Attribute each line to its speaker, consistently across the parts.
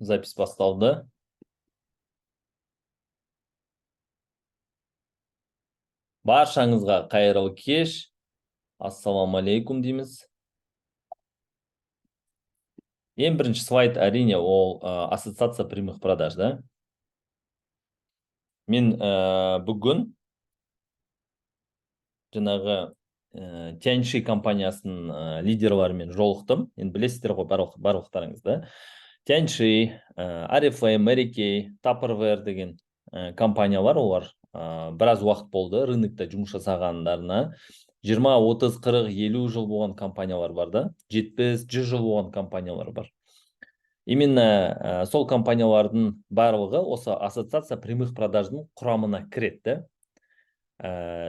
Speaker 1: Запись басталды. Баршаңызға қайырлы кеш. Ассалаумағалейкум дейміз. Ең бірінші слайд әрине ол ассоциация прямых продаж, да? Мен бүгін жаңағы Тяньши компаниясының лидерларымен жолықтым. Енді білесіздер ғой барлықтарыңыз, да? Тяньши, Арифлейм, Мэрикей, Tupperware деген компаниялар, олар біраз уақыт болды рынокта жұмыс жасағандарына. 20, 30, 40, 50 жыл болған компаниялар бар, да? 70, 100 жыл болған компаниялар бар. Именно сол компаниялардың барлығы осы ассоциация прямых продаждың құрамына кіреді.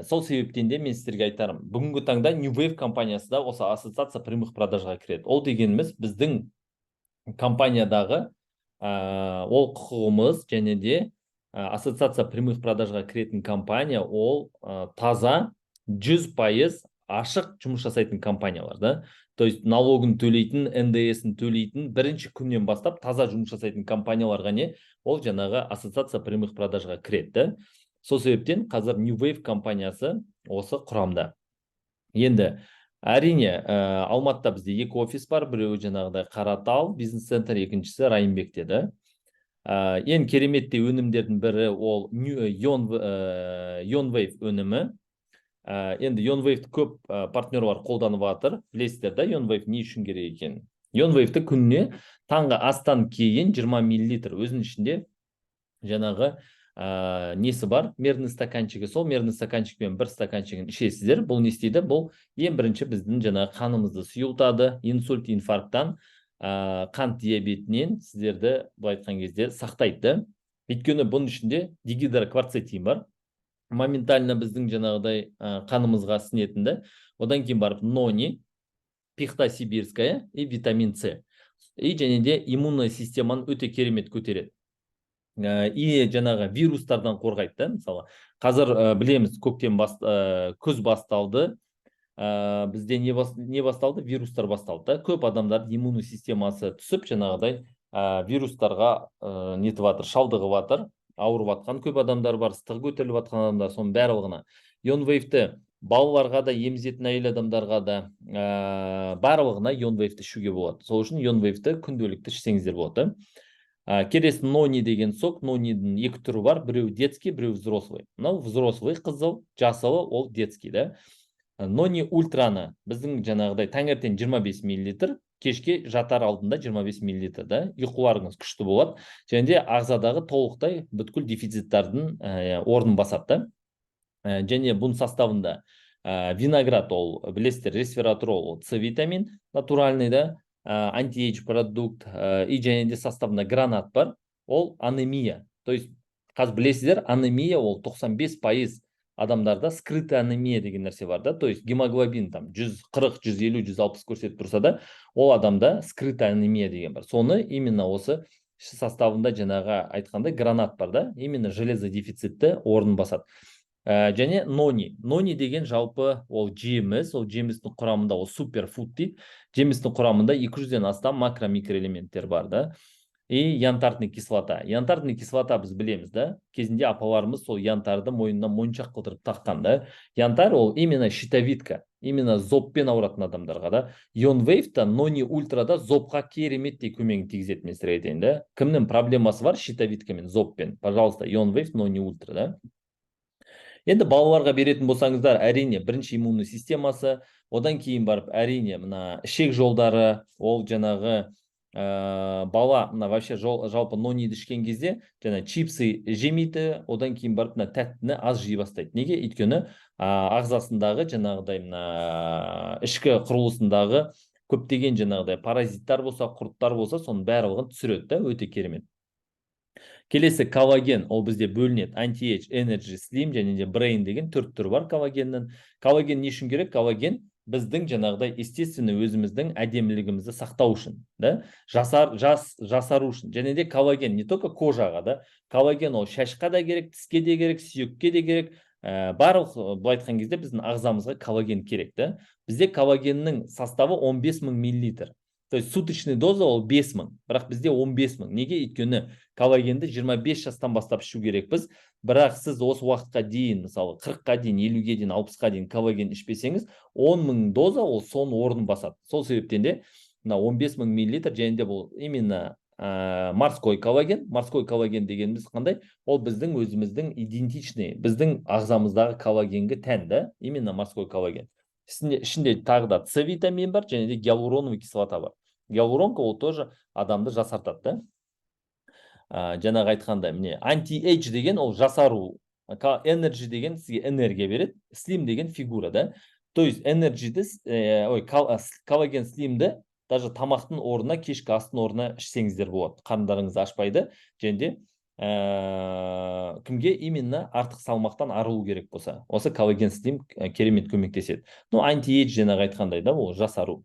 Speaker 1: Сол себептен де мен сіздерге айтарым, бүгінгі таңда New Wave компаниясы да осы ассоциация прямых продажға кіреді. Ол дегеніміз біздің компаниядағы ол құқығымыз, және де ассоциация прямых продажға кіретін компания ол таза 100% ашық жұмыс жасайтын компаниялар, да? То есть налогын төлейтін, НДС-ін төлейтін, бірінші күннен бастап таза жұмыс жасайтын компанияларға не ол жаңағы ассоциация прямых продажға кіреді. Сол себептен қазір New Wave компаниясы осы құрамда. Енді әрине Алматыда бізде 2 офис бар, біреуі жаңағыдай Қаратал бизнес-центр, екіншісі Райымбекте, да? Ең кереметті өнімдердің бірі ол Yonwave өнімі. Енді Yonwave'ті көп партнерлар қолданып жатыр. Білесіздер, да, Yonwave не үшін керек екен? Yonwave'ті күніне таңғы астан кейін 20 мл өзінің ішінде жаңағы несі бар, мерный стаканчигі. Сол мерный стаканчикпен бір стаканчигін ішесіздер. Бұл не істейді? Бұл ең бірінші біздің жаңағы қанымызды сұйылтады, инсульт, инфаркттан, қант диабетінен сіздерді былай айтқан кезде сақтайды. Өйткені бұның ішінде дигидрокварцетин бар. Моментально біздің жаңағыдай қанымызға сіңетінді. Одан кейін барып нони, пихта сибирская и витамин С. И және де иммунный системаны өте керемет көтереді. И жаңағы вирустардан қорғайды, да? Мысалы, қазір білеміз, көктем күз басталды. Бізде не басталды? Вирустар басталды, да? Көп адамдар иммунный системасы түсіп, жаңағыдай вирустарға нетіп жатыр, шалдығып жатыр. Ауырып жатқан көп адамдар бар, ыстығы көтеріліп жатқан адамдар, соның барлығына. Yonwave'ті балаларға да, емізетін әйел адамдарға да барлығына Yonwave'ті ішуге болады. Сол үшін Yonwave'ті күнделікті ішсеңіздер болады. Келесі нони деген сок. Нонидің 2 түрі бар, біреу детский, біреу взрослый. Мынау взрослый қызыл, жасылы ол детский, да? Нони ультраны біздің жаңағыдай таңертең 25 мл, кешке жатар алдында 25 мл, да? Ұйқыларыңыз күшті болады. Және де ағзадағы толықтай бүткіл дефициттардың орнын басады. Және бұның составында виноград, ол білесіздер, ресвератрол, С витамин натуральный, да? Антиэйдж продукт, и және де составында гранат бар, ол анемия. То есть, қазір білесіздер, анемия ол 95% адамдарда скрытая анемия деген нәрсе бар, да? То есть гемоглобин там 140, 150, 160 көрсетіп тұрса да, ол адамда скрытая анемия деген бар. Соны именно осы составында жаңағы айтқандай гранат бар, да? Именно железо дефицитті орнын басады. Және нони деген жалпы ол жеміс, ол жемістің құрамында ол суперфуд дейді. Жемістің құрамында 200-ден астам макро-микроэлементтер бар, да? И янтарный кислота. Янтарный кислота біз білеміз, да? Кезінде апаларымыз сол янтарды мойнына моншақ қылдырып таққан, да? Янтар ол именно щитовидка, именно зобпен ауыратын адамдарға, да? Yonwave-та, нони ультрада зобқа кереметтей көмегін тигізеді, мен сіздерге айтайын, да? Кімнің проблемасы бар щитовидкамен, зобпен? Пожалуйста, Yonwave, нони ультра, да? Енді балаларға беретін болсаңыздар, әрине бірінші иммунный системасы, одан кейін барып әрине мына ішек жолдары, ол жаңағы бала мына вообще жалпы нониді ішкен кезде жаңа чипсы жемейді, одан кейін барып мына тәттіні аз жей бастайды. Неге? Өйткені ағзасындағы жаңағыдай мына ішкі құрылысындағы көптеген жаңағыдай паразиттар болса, құрттар болса, соның барлығын түсіреді, да? Өте керемет. Келесі коллаген, ол бізде бөлінеді. Anti-Age, Energy, Slim және де Brain деген 4 түрі бар коллагеннің. Коллаген не үшін керек? Коллаген біздің жаңағыдай естественно өзіміздің әдемілігімізді сақтау үшін, да? Жасару үшін. Және де коллаген не только кожаға, да? Коллаген ол шашқа да керек, тіске де керек, сүйекке де керек. Барлық былай айтқан кезде біздің ағзамызға коллаген керек, да? Бізде коллагеннің составы 15 000 мл. То То есть суточный доза ол 5000, бірақ бізде 15000. Неге? Өйткені коллагенді 25 жастан бастап ішу керекпіз. Бірақ сіз осы уақытқа дейін, мысалы 40-қа дейін, 50-ге дейін, 60-қа дейін коллаген ішпесеңіз, 10.000 доза ол соның орнын басады. Сол себептен де 15000 миллилитр, және де бұл именно морской коллаген. Морской коллаген дегеніміз қандай? Ол біздің өзіміздің идентичный, біздің ағзамыздағы коллагенге тән, да? Именно морской коллаген. Ішінде тағы да С витамин бар, және де гиалуроновый кислота бар. Гиалуронка ол тоже адамды жасартады, да? Жаңағы айтқанда, міне, анти-эйдж деген ол жасару, энерджи деген сізге энергия береді, слим деген фигура, да? То есть энерджиді, коллаген слимді даже тамақтың орнына, кешкі астың орнына ішсеңіздер болады. Қарындарыңызды ашпайды, және де кімге именно артық салмақтан арылу керек болса, осы коллаген слим керемет көмектеседі. Ну, анти-эйдж жаңағы айтқандай, да, ол жасару,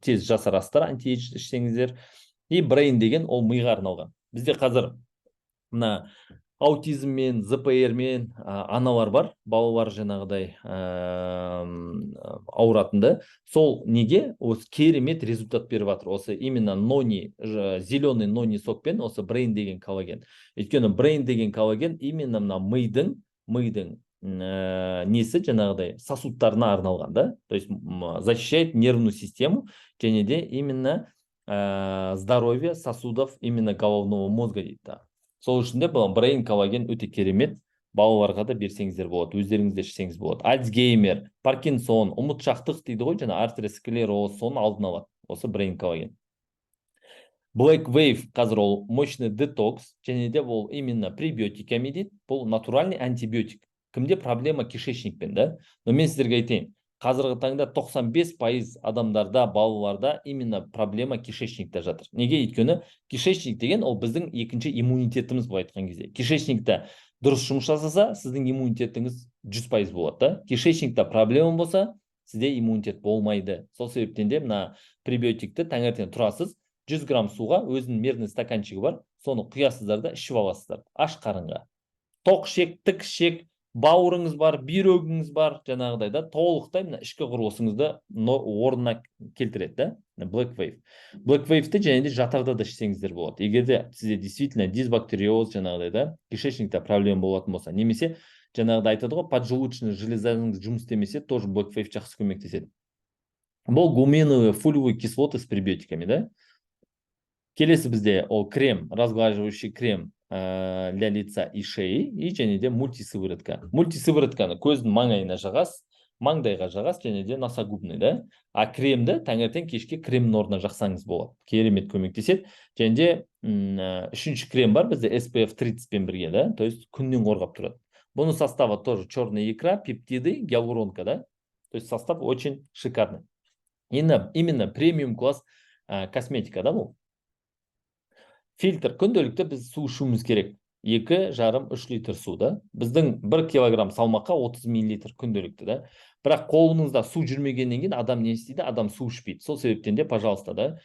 Speaker 1: тез жасарасыздар, анти-эйдж ішсеңіздер. И брейн деген ол миға арналған. Бізде қазір мына аутизммен, ЗПРмен аналар бар, балалар жаңағыдай ауыратынды. Сол неге? Осы керемет результат беріп жатыр. Осы именно нони, зеленый нони сокпен, осы брейн деген коллаген. Өйткені брейн деген коллаген именно мына мидың несі жаңағыдай сосудтарына арналған, да? То есть защищает нервную систему, және де именно здоровье сосудов именно головного мозга дейді. Сол үшін де брейн коллаген өте керемет, балаларға да берсеңіздер болады, өздеріңіз де ішсеңіз болады. Альцгеймер, Паркинсон, ұмытшақтық дейді ғой, жаңа артеросклероз, соны алдын алады, осы брейн коллаген. Black Wave қазір ол мощный детокс, және де ол именно пребиотиками дейді, бұл натуральный антибиотик. Кімде проблема кишечникпен, да? Но мен сіздерге айтайын, қазіргі таңда 95% адамдарда, балаларда именно проблема кишечникте жатыр. Неге? Өйткені кишечник деген ол біздің екінші иммунитетіміз былай айтқан кезде. Кишечникте дұрыс жұмыс жасаса, сіздің иммунитетіңіз 100% болады, да? Кишечникте проблема болса, сізде иммунитет болмайды. Сол себептен де мына пребиотикті таңертең тұрасыз, 100 грамм суға өзінің мерзімді стаканчығы бар, соны құясыздар да ішіп аласыздар. Аш қарынға. Тоқ ішек, тік ішек, бауырыңыз бар, бүйрегіңіз бар, жаңағыдай да, толықтай мына ішкі құрылысыңызды орнына келтіреді, да? Black Wave. Black Wave'ті және де жатарда да ішсеңіздер болады. Егер де сізде действительно дисбактериоз, жаңағыдай да, кишечникте проблема болатын болса, немесе жаңағыдай айтады ғой, поджелудочный железаңыз жұмыс істемесе, тоже Black Wave жақсы көмектеседі. Бұл гуменовые фолиевые кислоты с пребиотиками, да? Келесі бізде ол крем, разглаживающий крем для лица и шеи, и және де мультисыворотка. Мультисыворотканы көздің маңайына жағасыз, маңдайға жағасыз, және де носогубный, да? А кремді таңертең кешке кремнің орнына жақсаңыз болады. Керемет көмектеседі. Және де үшінші крем бар бізде SPF 30-пен бірге, да? То есть күннен қорғап тұрады. Бұның составы тоже черная икра, пептиды, гиалуронка, да? То есть состав очень шикарный. Именно премиум класс косметика, да, бұл? Фильтр. Күнделікті біз су ішуіміз керек. 2,5-3 литр су, да? Біздің 1 килограмм салмаққа 30 миллилитр күнделікті, да? Бірақ қолыңызда су жүрмегеннен кейін адам не істейді? Адам су ішпейді. Сол себептен де, пожалуйста, да,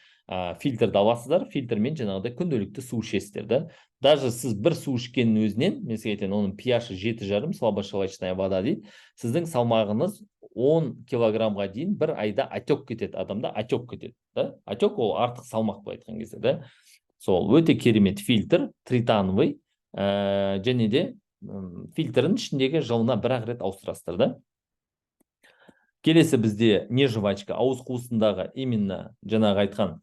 Speaker 1: фильтрді аласыздар, фильтрмен жаңағыдай күнделікті су ішесіздер, да? Даже сіз бір су ішкеннің өзінен, мен сізге айтайын, оның pH 7,5, слабощелочная вода дейді, сіздің салмағыңыз 10 килограммға дейін бір айда отек кетеді, адамда отек кетеді, да? Отек ол артық салмақ былай айтқан кезде, да? Сол өте керемет фильтр, тритановый, және де фильтрдің ішіндегі жылына бір-ақ рет ауыстырасыздар, да? Келесі бізде не жвачка, ауыз қуысындағы именно жаңағы айтқан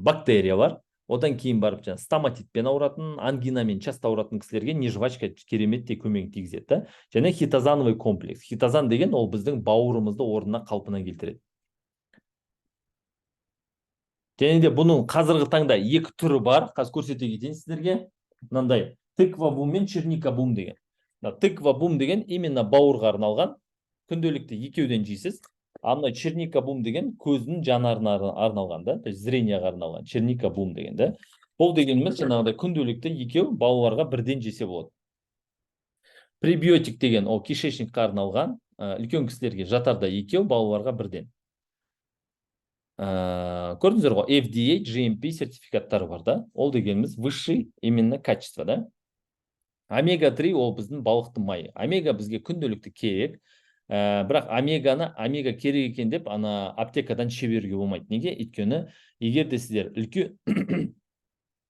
Speaker 1: бактериялар, одан кейін барып стоматитпен ауыратын, ангинамен часто ауыратын кісілерге не жвачка кереметтей көмегін тигізеді, да? Және хитозановый комплекс. Хитозан деген ол біздің бауырымызды орнына қалпына келтіреді. Және де бұның қазіргі таңда екі түрі бар. Қазір көрсете кетейін сіздерге. Мынандай тыква бум мен черника бум деген. Тыква бум деген именно бауырға арналған. Күнделікті екеуден жейсіз. Мына черника бум деген көздің жанарына арналған, да? То есть зренияға арналған. Черника бум деген, да? Бұл дегеніміз жаңағыдай күнделікті екеу балаларға бірден жесе болады. Пребиотик деген ол кишечникке арналған, үлкен кісілерге жатарда екеу, балаларға бірден. Көрдіңіздер ғой, FDA, GMP сертификаттары бар, да? Ол дегеніміз высший именно качество, да? Омега-3 ол біздің балықтың майы. Омега бізге күнделікті керек. бірақ омега керек екен деп ана аптекадан іше беруге болмайды. Неге? Өйткені егер де сіздер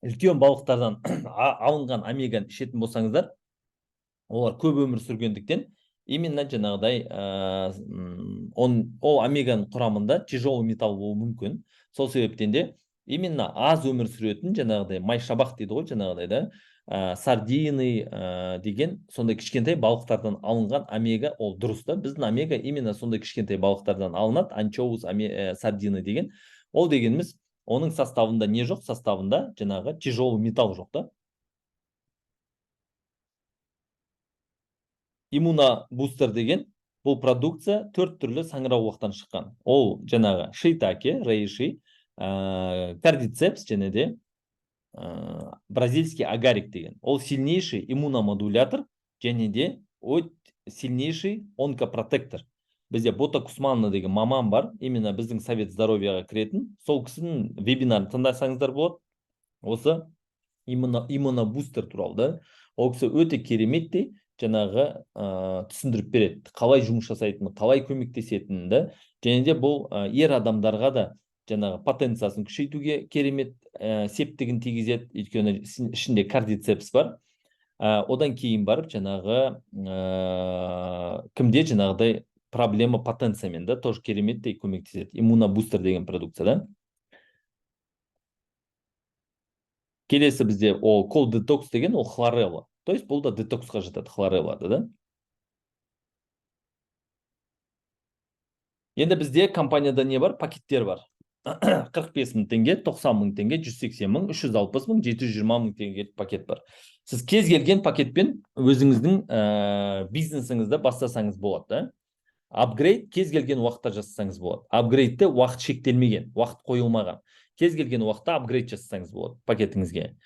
Speaker 1: үлкен балықтардан алынған омеганы ішетін болсаңыздар, олар көп өмір сүргендіктен именно жаңағыдай ол омеганың құрамында тяжелый металл болуы мүмкін. Сол себептен де именно аз өмір сүретін жаңағыдай майшабақ дейді ғой, жаңағыдай да сардины деген сондай кішкентай балықтардан алынған омега ол дұрыс та. Біздің омега именно сондай кішкентай балықтардан алынады. Анчоус, сардины деген. Ол дегеніміз оның составында не жоқ? Составында жаңағы тяжелый металл жоқ та. Иммунобустер деген бұл продукция 4 түрлі саңырауқұлақтан шыққан. Ол жаңағы шейтаке, рейши, кардицепс және де бразильский агарик деген. Ол сильнейший иммуномодулятор және де сильнейший онкопротектор. Бізде Бота Кусмановна деген маман бар, именно біздің Совет здоровьяға кіретін. Сол кісінің вебинарын тыңдасаңыздар болады. Осы иммунобустер туралы да. Ол кісі өте кереметтей жаңағы түсіндіріп береді, қалай жұмыс жасайтынын, қалай көмектесетінін. Және де бұл ер адамдарға да жаңағы потенциясын күшейтуге керемет септігін тигізеді, өйткені ішінде кардицепс бар. Одан кейін барып жаңағы кімде жаңағыдай проблема потенциямен да тоже кереметтей көмектеседі. Иммунобустер деген продукция. Келесі бізде ол кол детокс деген ол хлорелла. То есть бұл да детоксқа жатады, хлореллада да. Енді бізде компанияда не бар? Пакеттер бар. 45 мың теңге, 90 мың теңге, 180 мың, 360 мың, 720 мың теңге пакет бар. Сіз кез келген пакетпен өзіңіздің бизнесіңізді бастасаңыз болады да. Апгрейд кез келген уақытта жасасаңыз болады. Апгрейдте уақыт шектелмеген, уақыт қойылмаған. Кез келген уақытта апгрейд жасасаңыз болады пакетіңізге.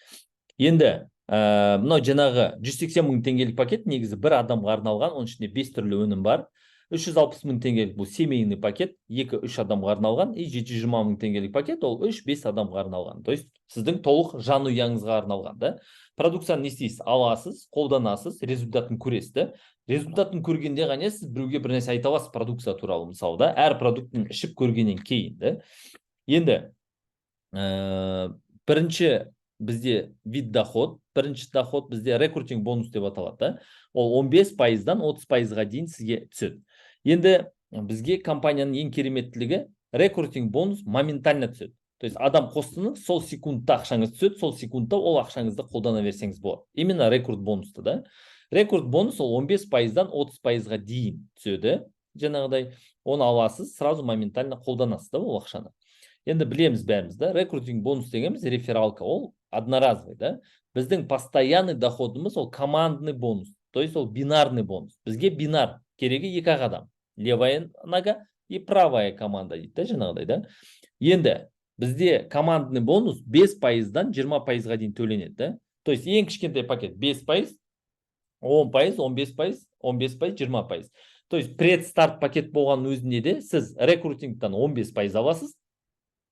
Speaker 1: Енді мынау жаңағы 180 мың теңгелік пакет негізі бір адамға арналған, оның ішінде 5 түрлі өнім бар. 360 мың теңгелік бұл семейный пакет, 2-3 адамға арналған, 720 мың теңгелік пакет ол 3-5 адамға арналған. То есть сіздің толық жанұяңызға арналған да. Продукцияны не істейсіз? Аласыз, қолданасыз, результатын көресіз. Результатын көргенде ғана сіз біреуге бір нәрсе айта аласыз продукция туралы, мысалы да. Әр продукттың ішіп көргеннен кейін да. Енді бірінші бізде вид доход, бірінші доход бізде рекрутинг бонус деп аталады да. Ол 15%-дан 30%-ға дейін сізге түседі. Енді бізге компанияның ең кереметтілігі рекрутинг бонус моментально түседі. То есть адам қостыңыз, сол секундта ақшаңыз түседі, сол секундта ол ақшаңызды қолдана берсеңіз болады. Именно рекрут бонусты да. Рекрут бонус ол 15%-дан 30%-ға дейін түседі. Жаңағыдай оны аласыз, сразу моментально қолданасыз да ол ақшаны. Енді білеміз бәріміз да, рекрутинг бонус дегеніміз рефералка, ол одноразовый да. Біздің постоянный доходымыз ол командный бонус. То есть ол бинарный бонус. Бізге бинар керегі 2 адам. Левая нога и правая команда дейді да, жаңағыдай да. Енді бізде командный бонус 5%-дан 20%-ға дейін төленеді да. То есть ең кішкентай пакет 5%, 10%, 15%, 15%, 20%. То есть предстарт пакет болған өзінде де сіз рекрутингтан 15% аласыз.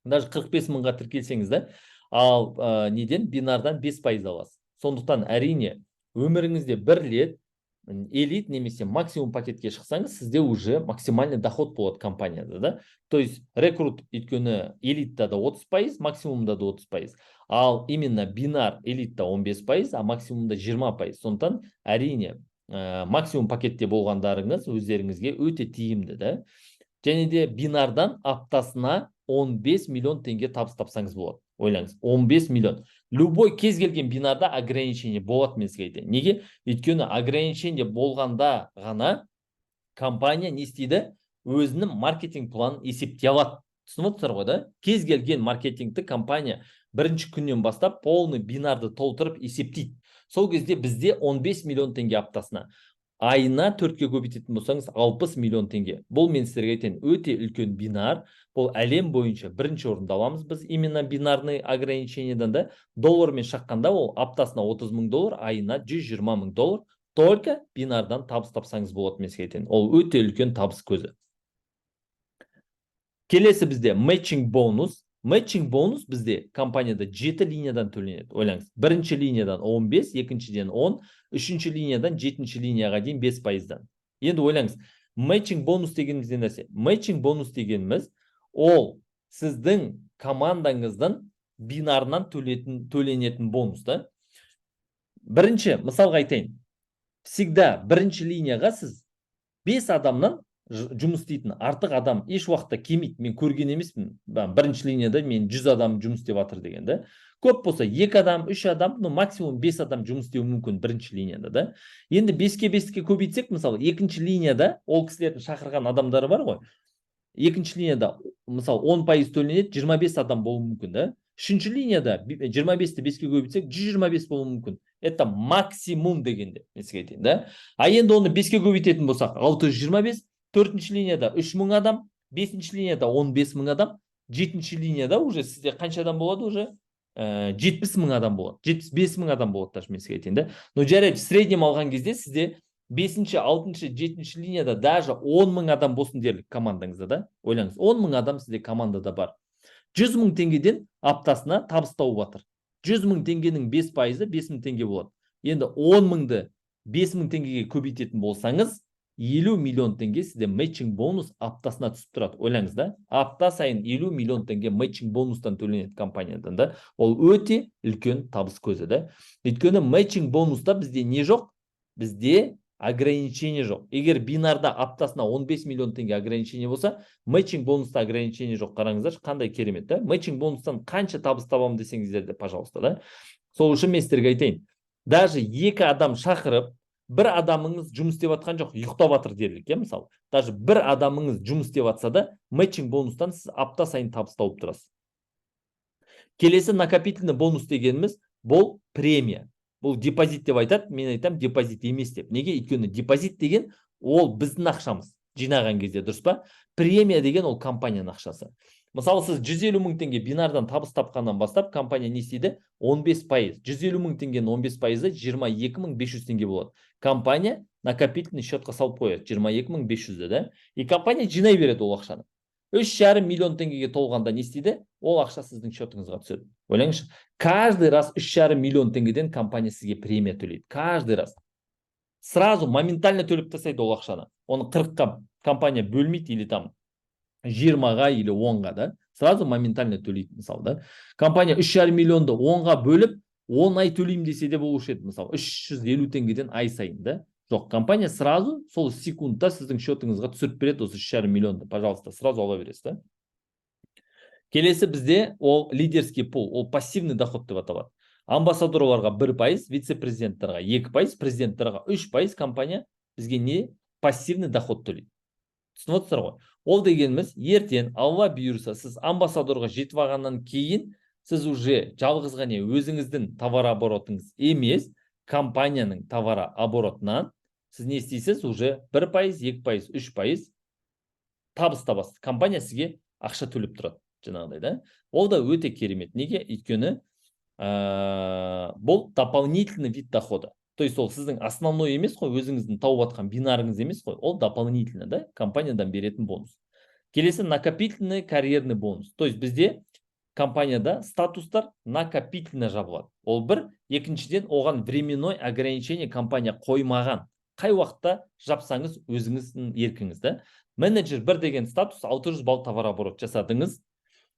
Speaker 1: Даже 45 мыңға тіркелсеңіз да, ал неден бинардан 5% аласыз. Сондықтан әрине өміріңізде бір рет элит немесе максимум пакетке шықсаңыз, сізде уже максимальный доход болады компанияда да. То есть рекрут өйткені элитта да 30%, максимумда да 30%. Ал именно бинар элитта 15%, а максимумда 20%. Сондықтан әрине максимум пакетте болғандарыңыз өздеріңізге өте тиімді да. Және де бинардан аптасына 15 миллион теңге табыс тапсаңыз болады. Ойлаңыз, 15 миллион. Любой кез келген бинарда ограничение болады, мен сізге айтайын. Неге? Өйткені ограничение болғанда ғана компания не істейді? Өзінің маркетинг планын есептей алады. Түсініп отырсыздар ғой да? Кез келген маркетингті компания бірінші күннен бастап полный бинарды толтырып есептейді. Сол кезде бізде 15 миллион теңге аптасына. Айына 4-ке көбейтетін болсаңыз 60 миллион теңге. Бұл мен сіздерге айтайын, өте үлкен бинар. Бұл әлем бойынша бірінші орында аламыз біз именно бинарный ограничениеден да. Доллармен шаққанда ол аптасына 30 мың доллар, айына 120 мың доллар. Только бинардан табыс тапсаңыз болады, мен сізге айтайын. Ол өте үлкен табыс көзі. Келесі бізде matching бонус. Matching бонус бізде компанияда 7 линиядан төленеді. Ойлаңыз, бірінші линиядан 15, екіншіден 10, үшінші линиядан 7-ші линияға дейін 5%-дан. Енді ойлаңыз, Matching бонус дегеніміз не нәрсе? Matching бонус дегеніміз ол сіздің командаңыздың бинарынан төленетін бонус да. Бірінші, мысалға айтайын. Всегда бірінші линияға сіз 5 адамнан жұмыс істейтін артық адам еш уақытта келмейді. Мен көрген емеспін. Бірінші линияда мен 100 адам жұмыс істеп жатыр деген да. Көп болса 2 адам, 3 адам, максимум 5 адам жұмыс істеуі мүмкін бірінші линияда да. Енді 5-ке 5-ке көбейтсек, мысалы, екінші линияда ол кісілердің шақырған адамдары бар ғой. Екінші линияда, мысалы, 10% төленеді, 25 адам болуы мүмкін да. Үшінші линияда 25-ті 5-ке көбейтсек, 125 болуы мүмкін. Это максимум дегенде, мен сізге айтайын да. А енді оны 5-ке көбейтетін болсақ, 625, төртінші линияда 3000 адам, бесінші линияда 15000 адам, жетінші линияда уже сізде қанша адам болады уже? 70.000 адам болады, 75.000 адам болады, даже мен сізге айтайын да. Но жарайды, в среднем алған кезде сізде 5-ші, 6-ші, 7-ші линияда даже 10.000 адам болсын дерлік командаңызда да. Ойлаңыз, 10.000 адам сізде командада бар. 100.000 теңгеден аптасына табыс тауып жатыр. 100.000 теңгенің 5%-ы 5.000 теңге болады. Енді 10.000-ды 5.000 теңгеге көбейтетін болсаңыз, 50 миллион теңге сізде матчинг бонус аптасына түсіп тұрады. Ойлаңыз да, апта сайын 50 миллион теңге матчинг бонустан төленеді компаниядан да. Ол өте үлкен табыс көзі да. Өйткені матчинг бонуста бізде не жоқ? Бізде ограничение жоқ. Егер бинарда аптасына 15 миллион теңге ограничение болса, матчинг бонуста ограничение жоқ. Қараңыздар, қандай керемет да? Матчинг бонустан қанша табыс табамын десеңіздер де, пожалуйста да. Сол үшін мен сіздерге айтайын. Даже 2 адам шақырып, бір адамыңыз жұмыс істеп жатқан жоқ, ұйықтап жатыр дерлік, мысалы. Даже бір адамыңыз жұмыс істеп жатса да, матчинг бонустан сіз апта сайын табыс тауып тұрасыз. Келесі накопительный бонус дегеніміз бұл премия. Бұл депозит деп айтады, мен айтам депозит емес деп. Неге? Өйткені депозит деген ол біздің ақшамыз жинаған кезде, дұрыс па? Премия деген ол компанияның ақшасы. Мысалы, сіз 150 мың теңге бинардан табыс тапқаннан бастап, компания не істейді? 15%. 150 мың теңгенің 15%-ы 22.500 теңге болады. Компания накопительный счетқа салып қояды 22.500-ді да. И компания жинай береді ол ақшаны. 3,5 миллион теңгеге толғанда не істейді? Ол ақша сіздің счетыңызға түседі. Ойлаңызшы, каждый раз 3,5 миллион теңгеден компания сізге премия төлейді. Каждый раз. Сразу, моментально төлеп тастайды ол ақшаны. Оны 40-қа компания бөлмейді или там 20-ға или 10-ға да. Сразу моментально төлейді, мысалы да. Компания 3,5 миллионды 10-ға бөліп, 10 ай төлеймін десе де болушы еді, мысалы 350 теңгеден ай сайын да. Жоқ, компания сразу сол секундта сіздің счетыңызға түсіріп береді осы 3,5 миллионды. Пожалуйста, сразу ала бересіз да. Келесі бізде ол лидерский пул, ол пассивный доход деп аталады. Амбассадорларға 1%, вице-президенттарға 2%, президенттарға 3% компания бізге не? Пассивный доход төлейді. Түсініп отырсыздар ғой? Ол дегеніміз, ертең алла бұйырса, сіз амбассадорға жетіп алғаннан кейін, сіз уже жалғыз ғана өзіңіздің товар оборотыңыз емес, компанияның товар оборотынан сіз не істейсіз? Уже 1%, 2%, 3% табыс табасыз. Компания сізге ақша төлеп тұрады, жаңағыдай да. Ол да өте керемет. Неге? Өйткені бұл дополнительный вид дохода. То есть ол сіздің основной емес қой, өзіңіздің тауып атқан бинарыңыз емес қой, ол дополнительный да, компаниядан беретін бонус. Келесі накопительный карьерный бонус. То есть бізде компанияда статустар накопительно жабылады. Ол бір, екіншіден оған временной ограничение компания қоймаған. Қай уақытта жапсаңыз өзіңіздің еркіңіз да. Менеджер 1 деген статус 600 балл товар оборот жасадыңыз.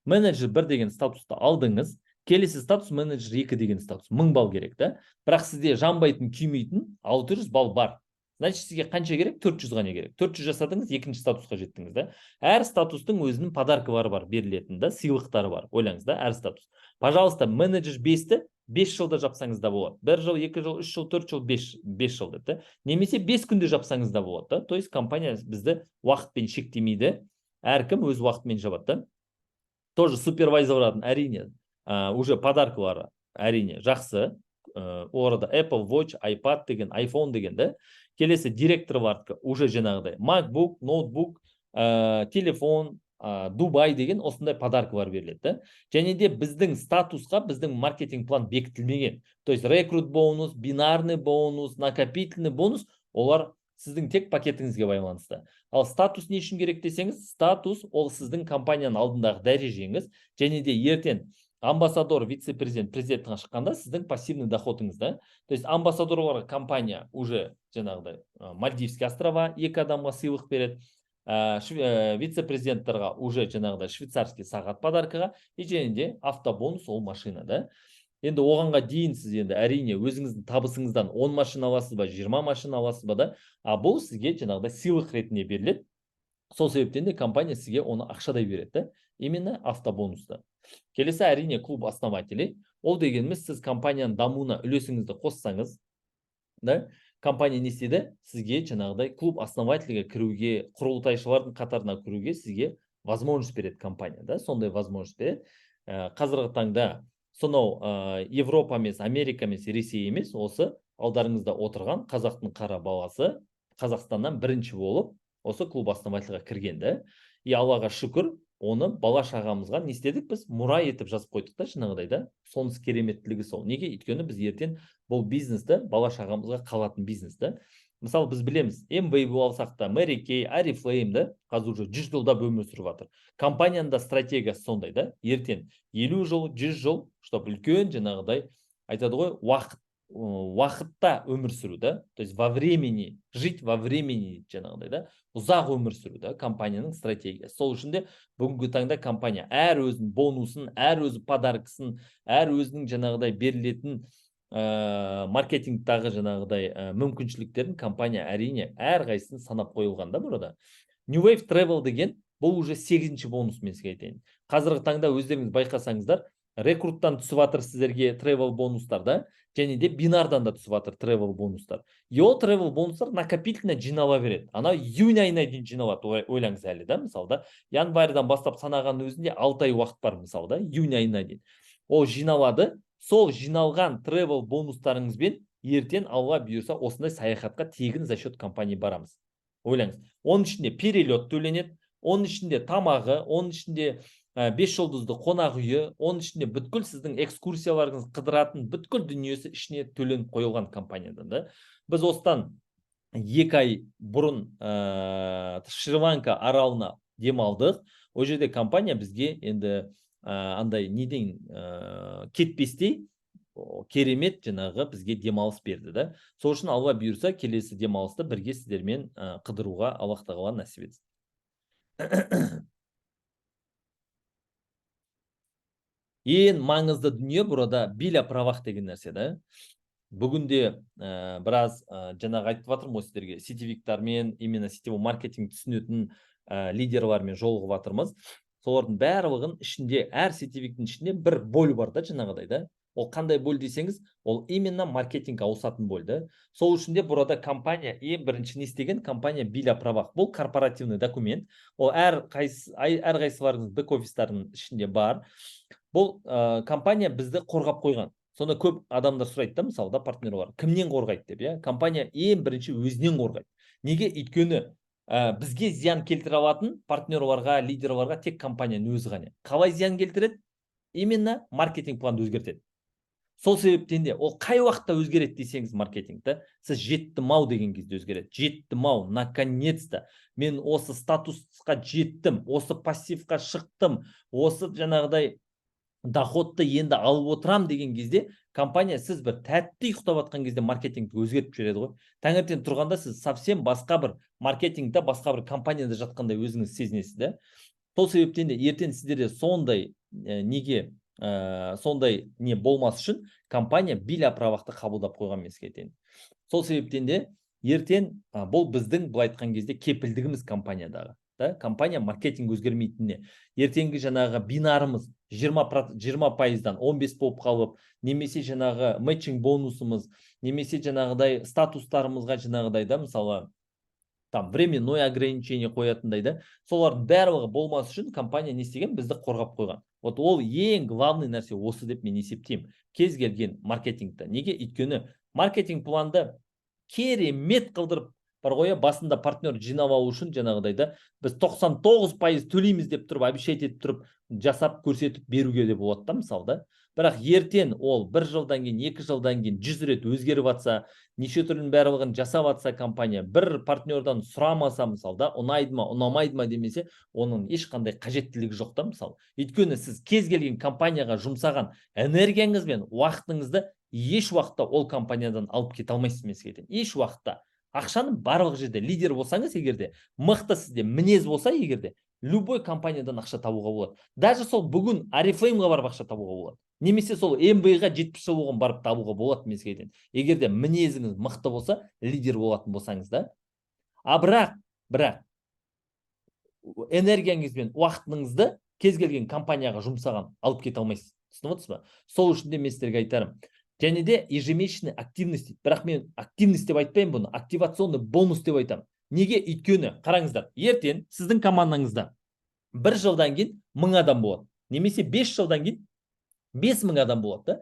Speaker 1: Менеджер 1 деген статусты алдыңыз. Келесі статус менеджер 2 деген статус 1000 балл керек да. Бірақ сізде жанбайтын, күймейтін 600 балл бар. Значит, сізге қанша керек? 400 ғана керек. 400 жасадыңыз, екінші статусқа жеттіңіз да. Әр статустың өзінің подаркалары бар, берілетін да, сыйлықтары бар. Ойлаңыз да, әр статус. Пожалуйста, менеджер 5-ті 5 жылда жапсаңыз да болады. 1 жыл, 2 жыл, 3 жыл, 4 жыл, 5 жыл деп та. Немесе 5 күнде жапсаңыз да болады да. То есть компания бізді уақытпен шектемейді. Әркім өз уақытымен жабады да. Тоже супервайзерлардың әрине уже подаркалары әрине жақсы. Орада Apple Watch, iPad деген, iPhone деген да. Келесі директорлардікі уже жаңағыдай MacBook, ноутбук, телефон, Дубай деген осындай подаркалар беріледі да. Және де біздің статусқа, біздің маркетинг план бекітілмеген. То есть рекрут бонус, бинарный бонус, накопительный бонус, олар сіздің тек пакетіңізге байланысты. Ал статус не үшін керек десеңіз, статус ол сіздің компанияның алдындағы дәрежеңіз, және де ертең амбассадор, вице-президент, президенттің шыққанда сіздің пассивный доходыңыз, да. То есть амбассадорларға компания уже жаңағыдай Мальдивский острова 2 адамға сыйлық береді. Вице-президенттарға уже жаңағыдай швейцарский сағат подаркаға, и және де автобонус ол машина, да. Енді оғанға дейін сіз енді әрине өзіңіздің табысыңыздан 10 машина аласыз ба, 20 машина аласыз ба, да. А бұл сізге жаңағыдай сыйлық ретінде беріледі. Сол себептен де компания сізге оны ақшадай береді, да. Именно автобонусты. Келесі әрине клуб основателей. Ол дегеніміз сіз компанияның дамуына үлесіңізді қоссаңыз, да, компания не істейді? Сізге жаңағыдай клуб основательге кіруге, құрылтайшылардың қатарына кіруге сізге возможность береді компания, да, сондай возможность береді. Қазіргі таңда сонау Европа емес, Америка емес, Ресей емес, осы алдарыңызда отырған қазақтың қара баласы Қазақстаннан бірінші болып осы клуб основательға кірген, да. И Аллаға шүкір, оны бала шағамызға не істедік біз? Мұра етіп жазып қойдық та, жаңағыдай, да. Сонысы кереметтілігі сол. Неге? Өйткені біз ертең бұл бизнесті бала шағамызға қалатын бизнес, да. Мысалы біз білеміз, MBA алсақ та, Mary Kay, Oriflame, да, қазір уже 100 жылда өмір сүріп жатыр. Компанияның да стратегиясы сондай, да. Ертең 50 жыл, 100 жыл, чтобы үлкен жаңағыдай айтады ғой, уақытта өмір сүру, да. То есть во времени, жить во времени жаңағыдай, да. Ұзақ өмір сүру, да, компанияның стратегиясы. Сол үшін де бүгінгі таңда компания әр өзінің бонусын, әр өзі подаркасын, әр өзінің жаңағыдай берілетін маркетингтағы жаңағыдай мүмкіншіліктерін компания әрине әрқайсысын санап қойылған, да, burada. New Wave Travel деген бұл уже 8-ші бонус, мен сізге айтайын. Қазіргі таңда өздеріңіз байқасаңыздар, рекруттан түсіп жатыр сіздерге travel бонустар, да, және де бинардан да түсіп жатыр travel бонустар. И ол travel бонустар накопительно жинала береді. Ана июнь айына дейін жиналады, ойлаңыз әлі, да, мысалы, да. Январьдан бастап санаған өзінде 6 ай уақыт бар, мысалы, да, июнь айына дейін. Ол жиналады. Сол жиналған travel бонустарыңызбен ертең Алла бұйырса осындай саяхатқа тегін за счет компании барамыз. Ойлаңыз. Оның ішінде перелет төленеді, оның ішінде тамағы, оның ішінде 5 жұлдызды қонақ үйі, оның ішінде бүткіл сіздің экскурсияларыңыз қыдыратын бүткіл дүниесі ішіне төленіп қойылған компаниядан, да. Біз осыдан 2 ай бұрын Шри-Ланка аралына демалдық. Ол жерде компания бізге енді андай неден кетпестей керемет жаңағы бізге демалыс берді, да. Сол үшін Алла бұйырса келесі демалысты бірге сіздермен қыдыруға Аллах тағала нәсіп етсін. Ең маңызды дүние burada биля правах деген нәрсе, да. Бүгінде біраз жаңағы айтып жатырмын ғой сіздерге, сетевиктармен, именно сетевой маркетинг түсінетін лидерлармен жолығып жатырмыз. Солардың барлығын ішінде, әр сетевиктің ішінде бір боль бар, да, жаңағыдай, да. Ол қандай боль десеңіз, ол именно маркетинг ауысатын боль, да. Сол үшін де burada компания ең бірінші не істеген? Компания биля правах. Бұл корпоративный документ. Ол әр қайсыларыңыз бэк-офистардың ішінде бар. Бұл компания бізді қорғап қойған. Сонда көп адамдар сұрайды, да, мысалы, да, партнерлар, кімнен қорғайды деп, иә? Компания ең бірінші өзінен қорғайды. Неге? Өйткені бізге зиян келтіре алатын партнерларға, лидерларға тек компанияның өзі ғана. Қалай зиян келтіреді? Именно маркетинг планды өзгертеді. Сол себептен де ол қай уақытта өзгереді десеңіз маркетингті, сіз жеттім-ау деген кезде өзгереді. Жеттім-ау, наконец-то мен осы статусқа жеттім, осы пассивқа шықтым, осы жаңағыдай доходты енді алып отырам деген кезде компания сіз бір тәтті ұйықтап жатқан кезде маркетингті өзгертіп жібереді ғой. Таңертең тұрғанда сіз совсем басқа бір маркетингте, басқа бір компанияда жатқандай өзіңіз сезінесіз, да. Сол себептен де ертең сіздерде сондай неге сондай не болмас үшін компания биля правақты қабылдап қойған, мен сізге айтайын. Сол себептен де ертең бұл біздің былай айтқан кезде кепілдігіміз компаниядағы. Да, компания маркетинг өзгермейтініне. Ертеңгі жаңағы бинарымыз 20%-дан 15 болып қалып, немесе жаңағы матчинг бонусымыз, немесе жаңағыдай статустарымызға жаңағыдай, да, мысалы, там временное ограничение қоятындай, да. Солардың барлығы болмас үшін компания не істеген? Бізді қорғап қойған. Вот ол ең главный нәрсе осы деп мен есептеймін. Кез келген маркетингті. Неге? Өйткені маркетинг планды керемет қылдырып бар ғой, басында партнер жинап алу үшін жаңағыдай да біз 99% төлейміз деп тұрып, обещать етіп тұрып, жасап көрсетіп беруге де болады да, мысалы да. Бірақ ертең ол 1 жылдан кейін, 2 жылдан кейін 100 рет өзгеріп жатса, неше түрлінің барлығын жасап жатса компания, бір партнердан сұрамаса, мысалы да, ұнайды ма, ұнамайды ма демесе, оның ешқандай қажеттілігі жоқ та, мысалы. Өйткені сіз кез келген компанияға жұмсаған энергияңыз бен уақытыңызды еш уақытта ол компаниядан алып кете алмайсыз, мен сізге айтайын. Еш уақытта. Ақшаның барлық жерде лидер болсаңыз, егерде мықты сізде мінез болса, егерде любой компаниядан ақша табуға болады. Даже сол бүгін Oriflame-ға барып ақша табуға болады. Немесе сол MBA-ға 70 жыл болған барып табуға болады, мен сізге айтайын. Егерде мінезіңіз мықты болса, лидер болатын болсаңыз да. А бірақ энергияңыз бен уақытыңызды кез келген компанияға жұмсаған алып кете алмайсыз. Түсініп отырсыз ба? Сол үшін де мен сіздерге айтарым. Және де ежемесячный активность. Бірақ мен активность деп айтпаймын бұны, активационный бонус деп айтамын. Неге? Өйткені қараңыздар, ертең сіздің командаңызда 1 жылдан кейін 1000 адам болады. Немесе 5 жылдан кейін 5000 адам болады да.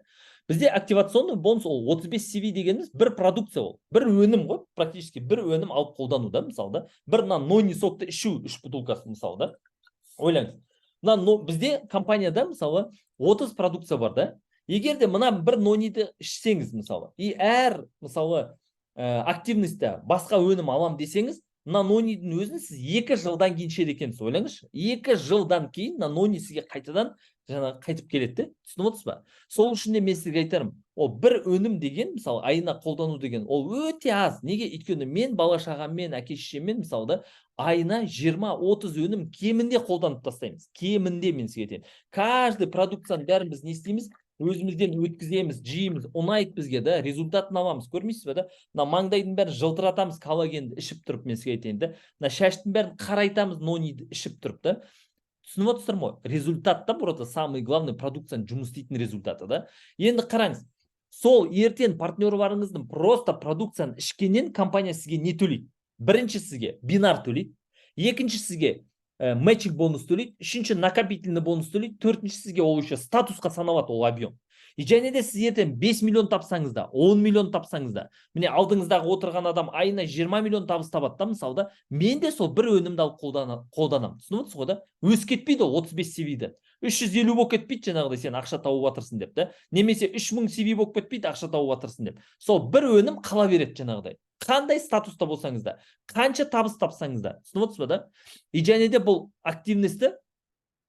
Speaker 1: Бізде активационный бонус ол 35 CV дегеніміз бір продукция ол. Бір өнім ғой, практически бір өнім алып қолдану да, мысалы да. Бір нойни сокты ішу 3 бутылкасы, мысалы да. Ойлаңыз. Бізде компанияда мысалы 30 продукция бар да. Егер де мына бір нойниді ішсеңіз, мысалы, и әр мысалы активностьта басқа өнім алам десеңіз, мына нойнидің өзін сіз 2 жылдан кейін ішеді екенсіз. Ойлаңызшы, 2 жылдан кейін мына нойни сізге қайтадан қайтып келеді. Түсініп отырсыз ба? Сол үшін де мен сізге айтарым, ол бір өнім деген, мысалы, айына қолдану деген, ол өте аз. Неге? Өйткені мен бала шағаммен, әке шешеммен, мысалы да, айына 20-30 өнім кемінде қолданып тастаймыз. Кемінде, мен сізге айтайын. Каждый продукцияның бәрін біз не істейміз? Өзімізден өткіземіз, жейміз, ұнайды бізге да, результатын аламыз. Көрмейсіз бе да? Мына маңдайдың бәрін жылтыратамыз, коллагенді ішіп тұрып, мен сізге айтайын да. Мына шаштың бәрін қарайтамыз, нойниді ішіп тұрып да. Түсініп отырсыздар ма? Результат та burada самый главный продукцияның жұмыс істейтін результаты да. Енді қараңыз, сол ертең партнерларыңыздың просто продукцияны ішкеннен компания сізге не төлейді? Бірінші сізге бинар төлейді, екінші сізге матчинг бонус төлейді, үшінші накопительный бонус төлейді, төртінші сізге ол еще статусқа саналады ол объем. И және де сіз ертең 5 миллион тапсаңыз да, 10 миллион тапсаңыз да, міне алдыңыздағы отырған адам айына 20 миллион табыс табады да, мысалы да, мен де сол бір өнімді алып қолданамын. Түсініп отырсыз ғой да? Өсіп кетпейді ол 35 CV-ді. 350 болып кетпейді жаңағыдай сен ақша тауып жатырсың деп та. Немесе 3000 CV болып кетпейді ақша тауып жатырсың деп. Сол бір өнім қала береді жаңағыдай. Қандай статуста болсаңыз да, қанша табыс тапсаңыз да. Түсініп отырсыз ба да? И және де бұл активностьті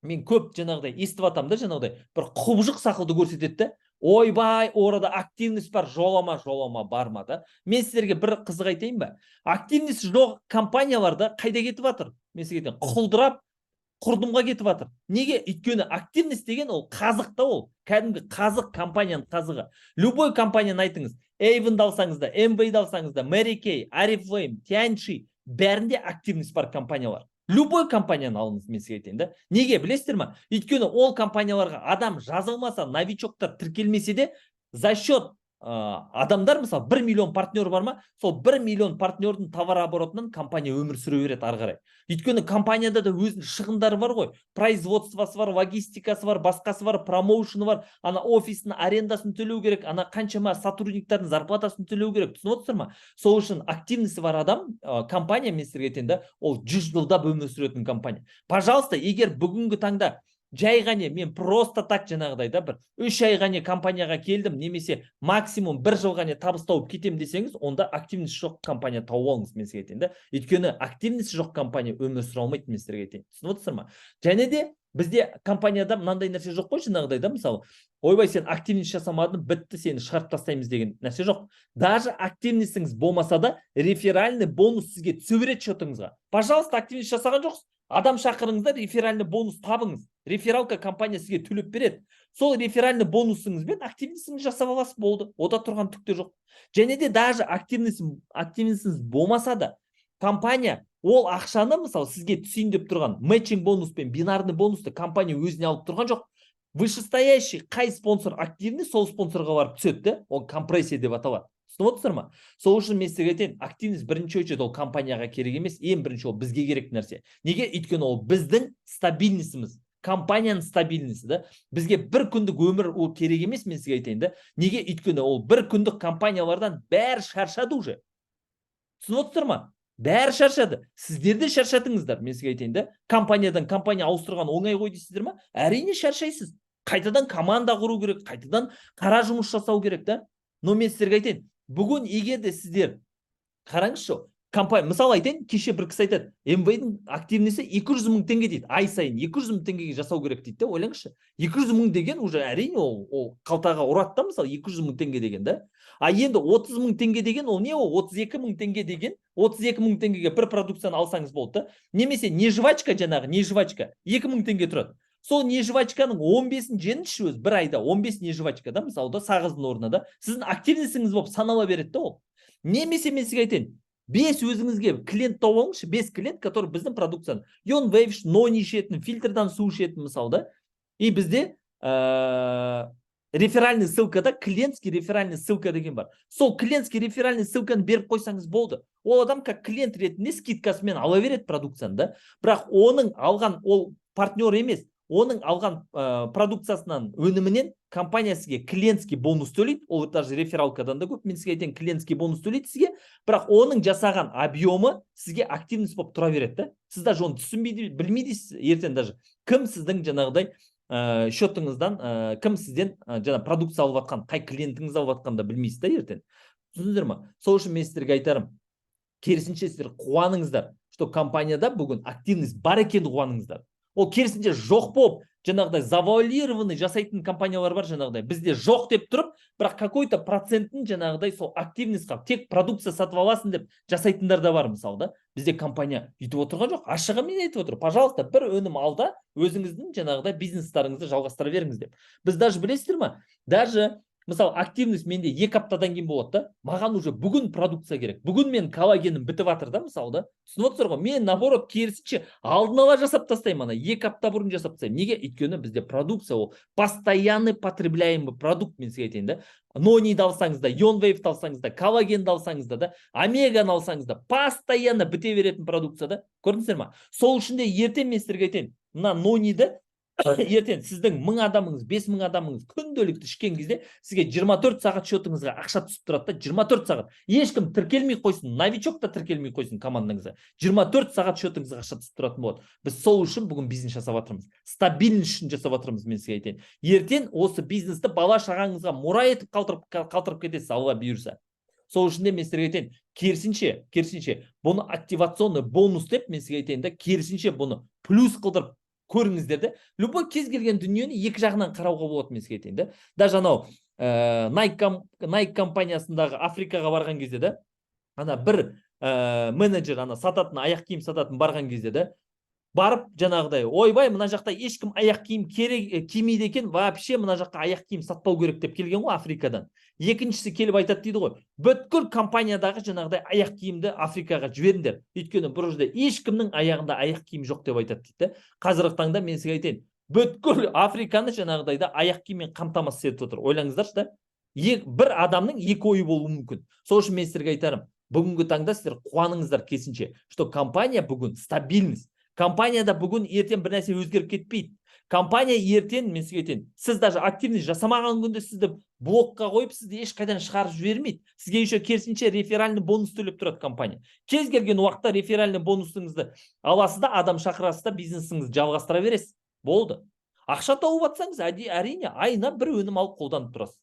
Speaker 1: мен көп жаңағыдай естіп атам да, жаңағыдай бір құбыжық сақылды көрсетеді да. Ойбай, орада активность бар, жолама барма да. Мен сіздерге бір қызық айтайын ба? Активность жоқ компанияларда қайда кетіп жатыр? Мен сізге айтайын, құлдырап, құрдымға кетіп жатыр. Неге? Өйткені активность деген ол қазық та ол. Кәдімгі қазық, компанияның қазығы. Любой компанияны айтыңыз. Avon алсаңыз да, MBA алсаңыз да, Mary Kay, Oriflame, Tianchi, бәрінде активность бар компаниялар. Любой компанияны алыңыз, мен сізге айтайын да. Неге білесіздер ма? Өйткені ол компанияларға адам жазылмаса, новичоктар тіркелмесе де, за счет адамдар, мысалы 1 миллион партнер бар ма, сол 1 миллион партнердің товар оборотынан компания өмір сүре береді ары қарай. Өйткені компанияда да өзінің шығындары бар ғой, производствосы бар, логистикасы бар, басқасы бар, промоушны бар, ана офистің арендасын төлеу керек, ана қаншама сотрудниктардың зарплатасын төлеу керек. Түсініп отырсыздар ма? Сол үшін активности бар адам, компания, мен сіздерге айтайын да, ол 100 жылда өмір сүретін компания. Пожалуйста, егер бүгінгі таңда жай ғана мен просто так жаңағыдай да бір 3 ай ғана компанияға келдім, немесе максимум 1 жыл ғана табыс тауып кетем десеңіз, онда активность жоқ компания тауып алыңыз, мен сізге айтайын да. Өйткені активность жоқ компания өмір сүре алмайды, мен сіздерге айтайын. Түсініп отырсыздар ма? Және де бізде компанияда мынандай нәрсе жоқ қой, жаңағыдай да, мысалы, ойбай сен активность жасамадың, бітті, сені шығарып тастаймыз деген нәрсе жоқ. Даже активностіңіз болмаса да, реферальный бонус сізге түсе береді счетыңызға. Пожалуйста, активность жасаған жоқсыз, адам шақырыңыздар, реферальный бонус табыңыз. Рефералка компания сізге төлеп береді. Сол реферальный бонусыңызбен активностіңіз жасап аласыз, болды. Ода тұрған түк те жоқ. Және де даже активностіңіз болмаса да, компания ол ақшаны, мысалы, сізге түсейін деп тұрған матчинг бонус пен бинарный бонусты компания өзіне алып тұрған жоқ. Вышестоящий қай спонсор активный, сол спонсорға барып түседі де, ол компрессия деп аталады. Түсініп отырсыздар ма? Сол үшін мен сізге айтайын, активность бірінші очередь ол компанияға керек емес, ең бірінші ол бізге керек нәрсе. Неге? Өйткені ол біздің стабильностіміз, компанияның стабильності да. Бізге бір күндік өмір ол керек емес, мен сізге айтайын да. Неге? Өйткені ол бір күндік компаниялардан бәрі шаршады уже. Түсініп отырсыздар ма? бәрі шаршады. Сіздер де шаршатыңыздар. Мен сізге айтайын да, компаниядан компания ауыстырған оңай ғой дейсіздер ма? Әрине шаршайсыз. Қайтадан команда құру керек, қайтадан қара жұмыс жасау керек та. Но мен сіздерге айтайын, бүгін егер де сіздер қараңызшы, компания, мысалы айтайын, кеше бір кісі айтады, МВ-дің активнесі 200 мың теңге дейді, ай сайын 200 мың теңгеге жасау керек дейді. Ойлаңызшы, 200 мың деген уже әрине ол қалтаға ұрады да, мысалы 200 мың теңге деген да. А енді 30 мың теңге деген ол не, ол 32 мың теңге деген, 32 мың теңгеге бір продукцияны алсаңыз болды да. Немесе не жвачка, жаңағы не жвачка 2 мың теңге тұрады. Сол не жвачканың 15-ін жеңізші өз бір айда, 15 не жвачка да, мысалы да, сағыздың орнына да, сіздің активнесіңіз болып санала береді да ол. Немесе мен сізге айтайын, 5 өзіңізге клиент тауып алыңызшы, 5 клиент, который біздің продукцияны Ionwave, нони ішетін, фильтрдан су ішетін мысалы да. И бізде реферальный ссылкада клиентский реферальный ссылка деген бар. Сол клиентский реферальный ссылканы беріп қойсаңыз болды. Ол адам как клиент ретінде скидкасымен ала береді продукцияны да. Бірақ оның алған ол партнер емес, оның алған продукциясынан өнімінен компания сізге клиентский бонус төлейді. Ол даже рефералкадан да көп. Мен сізге айтайын, клиентский бонус төлейді сізге. Бірақ оның жасаған объемы сізге активность болып тұра береді да. Сіз даже оны түсінбейді, білмейсіз ертең даже. Кім сіздің жаңағыдай счетыңыздан, кім сізден жаңа продукция алып жатқан, қай клиентіңіз алып жатқанын да білмейсіз да ертең. Түсіндіңіздер ма? Сол үшін мен сіздерге айтарым, керісінше сіздер қуаныңыздар, что компанияда бүгін активность бар екенін қуаныңыздар. Ол керісінше жоқ болып, жаңағыдай завуалированный жасайтын компаниялар бар жаңағыдай. Бізде жоқ деп тұрып, бірақ какой-то процентін жаңағыдай сол активностьқа тек продукция сатып аласың деп жасайтындар да бар мысалы да. Бізде компания үйтіп отырған жоқ. Ашығымен айтып отыр. Пожалуйста, бір өнім алда өзіңіздің жаңағыдай бизнестарыңызды жалғастыра беріңіз деп. Біз даже білесіздер ма? Даже мысалы активность менде 2 аптадан кейін болады да. Маған уже бүгін продукция керек. Бүгін мен коллагенім бітіп жатыр да, мысалы да. Түсініп отырсыздар ғой? Мен наоборот керісінше алдын ала жасап тастаймын, ана 2 апта бұрын жасап тастаймын. Неге? Өйткені бізде продукция ол постоянный потребляемый продукт, мен сізге айтайын да. Нониді алсаңыз да, Ionwave алсаңыз да, коллагенді алсаңыз да, омеганы алсаңыз да, постоянно біте беретін продукция да. Көрдіңіздер ма? Сол үшін де ертең мен сіздерге айтайын, мына нониді ертең сіздің 1000 адамыңыз, 5000 адамыңыз күнделікті ішкен кезде сізге 24 сағат счетыңызға ақша түсіп тұрады да, 24 сағат. Ешкім тіркелмей қойсын, новичок та тіркелмей қойсын командаңызға. 24 сағат счетыңызға ақша түсіп тұратын болады. Біз сол үшін бүгін бизнес жасап жатырмыз. Стабильность үшін жасап жатырмыз, мен сізге айтайын. Ертең осы бизнесті бала шағаңызға мұра етіп қалтырып кетесіз, Алла бұйырса. Сол үшін де мен сіздерге айтайын, керісінше бұны активационный бонус деп мен сізге айтайын да, керісінше бұны плюс қылдырып көріңіздер де. Любой кез келген дүниені екі жағынан қарауға болады, мен сізге айтайын да. Даже анау Nike компаниясындағы Африкаға барған кезде да, ана бір менеджер, ана сататын, аяқ киім сататын барған кезде да, барып жаңағыдай, ойбай, мына жақта ешкім аяқ киім кимейді екен, вообще мына жаққа аяқ киім сатпау керек деп келген ғой Африкадан. Екіншісі келіп айтады дейді ғой, бүткіл компаниядағы жаңағыдай аяқ киімді Африкаға жіберіңдер. Өйткені бұл жерде ешкімнің аяғында аяқ киім жоқ деп айтады дейді. Қазіргі таңда мен сізге айтайын, бүткіл Африканы жаңағыдайда аяқ киіммен қамтамасыз етіп отыр. Ойлаңыздаршы да, бір адамның екі ойы болуы мүмкін. Сол үшін мен сіздерге айтарым, бүгінгі таңда сіздер қуаныңыздар керісінше, что компания бүгін стабильность. Компанияда бүгін ертең бір нәрсе өзгеріп кетпейді. Компания ертең, мен сізге айтайын, сіз даже активность жасамаған күнде сізді блокқа қойып, сізді ешқайдан шығарып жібермейді. Сізге еще керісінше реферальный бонус төлеп тұрады компания. Кез келген уақытта реферальный бонусыңызды аласыз да, адам шақырасыз да, бизнесіңізді жалғастыра бересіз. Болды. Ақша тауып жатсаңыз, әрине айына бір өнім алып қолданып тұрасыз.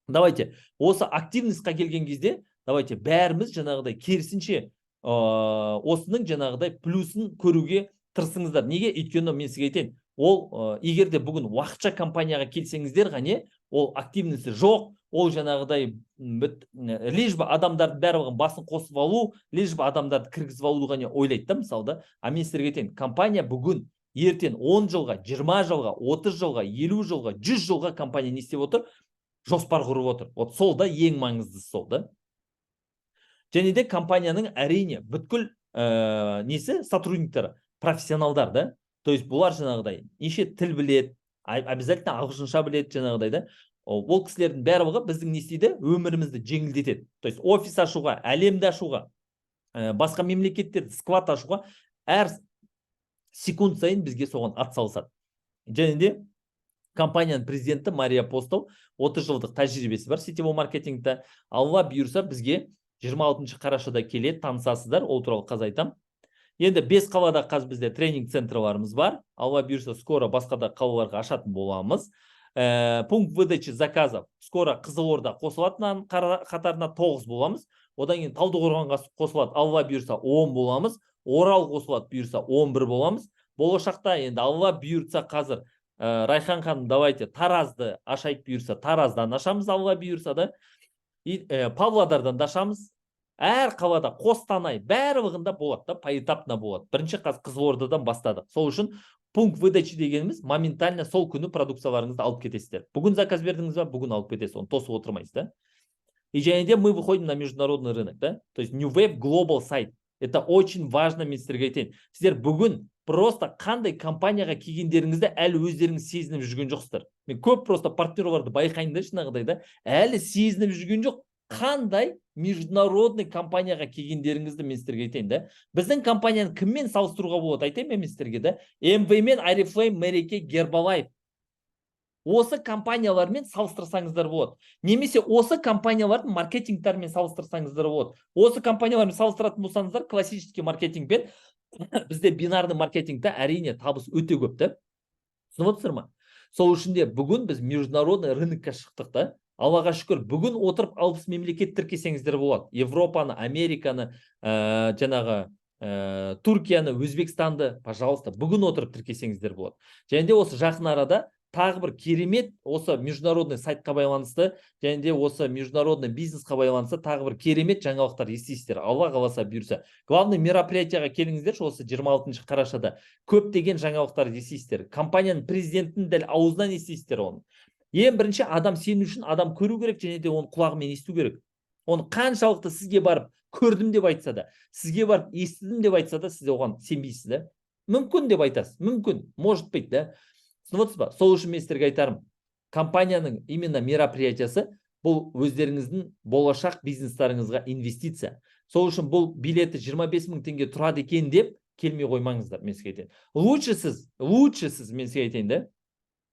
Speaker 1: Давайте, осы активностьқа келген кезде, давайте бәріміз жаңағыдай керісінше осының жаңағыдай плюсын көруге тырысыңыздар. Неге? Өйткені мен сізге айтайын, ол егер де бүгін уақытша компанияға келсеңіздер ғане, ол активності жоқ, ол жаңағыдай лишь бы адамдардың барлығын басын қосып алу, лишь бы адамдарды кіргізіп алу ғане ойлайды да, мысалы да. А мен сіздерге айтайын, компания бүгін ертең 10 жылға, 20 жылға, 30 жылға, 50 жылға, 100 жылға компания не істеп отыр? Жоспар құрып отыр. Вот сол да ең маңыздысы сол да. Және де компанияның әрине бүткіл несі сотрудниктері профессионалдар да. То есть бұлар жаңағыдай неше тіл білет, обязательно ағылшынша білет жаңағыдай да. Ол кісілердің барлығы біздің не істейді? Өмірімізді жеңілдетеді. То есть офис ашуға, әлемді ашуға, басқа мемлекеттерді сквад ашуға әр секунд сайын бізге соған атсалысады. Және де компанияның президенті Мария Апостол 30 жылдық тәжірибесі бар сетевой маркетингте. Алла бұйырса бізге 26 қарашада келеді, танысасыздар, ол туралы қазір айтам. Енді 5 қалада қазір бізде тренинг центрларымыз бар. Алла бұйырса, скоро басқа да қалаларға ашатын боламыз. Пункт выдачи заказов скоро Қызылорда қосылатынын қатарына 9 боламыз. Одан кейін Талдықорғанға қосылады, Алла бұйырса 10 боламыз. Орал қосылады, бұйырса 11 боламыз. Болашақта енді Алла бұйырса қазір Райхан ханым, давайте Таразды ашайық, бұйырса Тараздан ашамыз, Алла бұйырса да. Павлодардан ашамыз. Әр қалада, Қостанай, барлығында болады да, поэтапно болады. Бірінші Қызылордадан бастадық. Сол үшін пункт выдачи дегеніміз моментально сол күні продукцияларыңызды алып кетесіздер. Бүгін заказ бердіңіз ба, бүгін алып кетесіз, оны тосып отырмайсыз, да? И және де мы выходим на международный рынок, да? То есть New Wave Global сайт. Это очень важно, мен сіздерге айтайын. Сіздер бүгін просто қандай компанияға келгендеріңізді әлі өздеріңіз сезініп жүрген жоқсыздар. Мен көп просто партнерларды байқаймын да, шынағыдай да, әлі сезініп жүрген жоқ. Қандай международный компанияға келгендеріңізді мен сіздерге айтайын да. Біздің компанияны кіммен салыстыруға болады, айтайын мен сіздерге да. МВ мен Oriflame, Мереке, Гербалайф. Осы компаниялармен салыстырсаңыздар болады. Немесе осы компаниялардың маркетингтермен салыстырсаңыздар болады. Осы компаниялармен салыстыратын болсаңыздар, классический маркетингпен бізде бинарный маркетингте әрине табыс өте көп та. Түсініп отырсыздар ма? Сол үшін де бүгін біз международный рынокқа шықтық та. Аллаға шүкір, бүгін отырып 60 мемлекет тіркесеңіздер болады. Европаны, Американы, жаңағы Түркияны, Өзбекстанды, пожалуйста, бүгін отырып тіркесеңіздер болады. Және де осы жақын арада тағы бір керемет осы международный сайтқа байланысты, және де осы международный бизнесқа байланысты тағы бір керемет жаңалықтар естисіздер. Алла қаласа бұйырса. Главный мероприятияға келіңіздер, осы 26 қарашада көптеген жаңалықтар естисіздер. Компанияның президентінің дәл аузынан естисіздер оны. Ең бірінші, адам сену үшін адам көру керек, және де оны құлағымен есту керек. Оны қаншалықты сізге барып көрдім деп айтса да, сізге барып естідім деп айтса да, сіз оған сенбейсіз да. Мүмкін деп айтасыз, мүмкін, может быть, да. Түсініп ба? Сол үшін мен сіздерге айтарым, компанияның именно мероприятиясы бұл өздеріңіздің болашақ бизнестарыңызға инвестиция. Сол үшін бұл билеті 25 000 теңге тұрады екен деп келмей қоймаңыздар, мен сізге айтайын. Лучше сіз мен сізге айтайын да.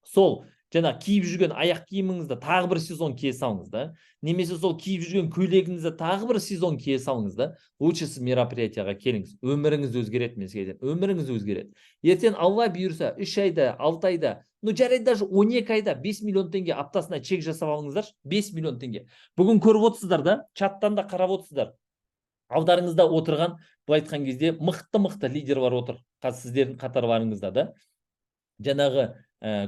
Speaker 1: Сол жаңа киіп жүрген аяқ киіміңізді тағы бір сезон кие салыңыз да. Немесе сол киіп жүрген көйлегіңізді тағы бір сезон кие салыңыз да. Лучше сіз мероприятияға келіңіз. Өміріңіз өзгереді, мен сізге айтайын. Өміріңіз өзгереді. Ертең Алла бұйырса 3 айда, 6 айда, жарайды даже 12 айда 5 миллион теңге аптасына чек жасап алыңыздар. 5 миллион теңге. Бүгін көріп отырсыздар да, чаттан да қарап отырсыздар. Алдарыңызда отырған, бұл айтқан кезде мықты лидерлар отыр. Қазір сіздердің қатарларыңызда да. Жаңағы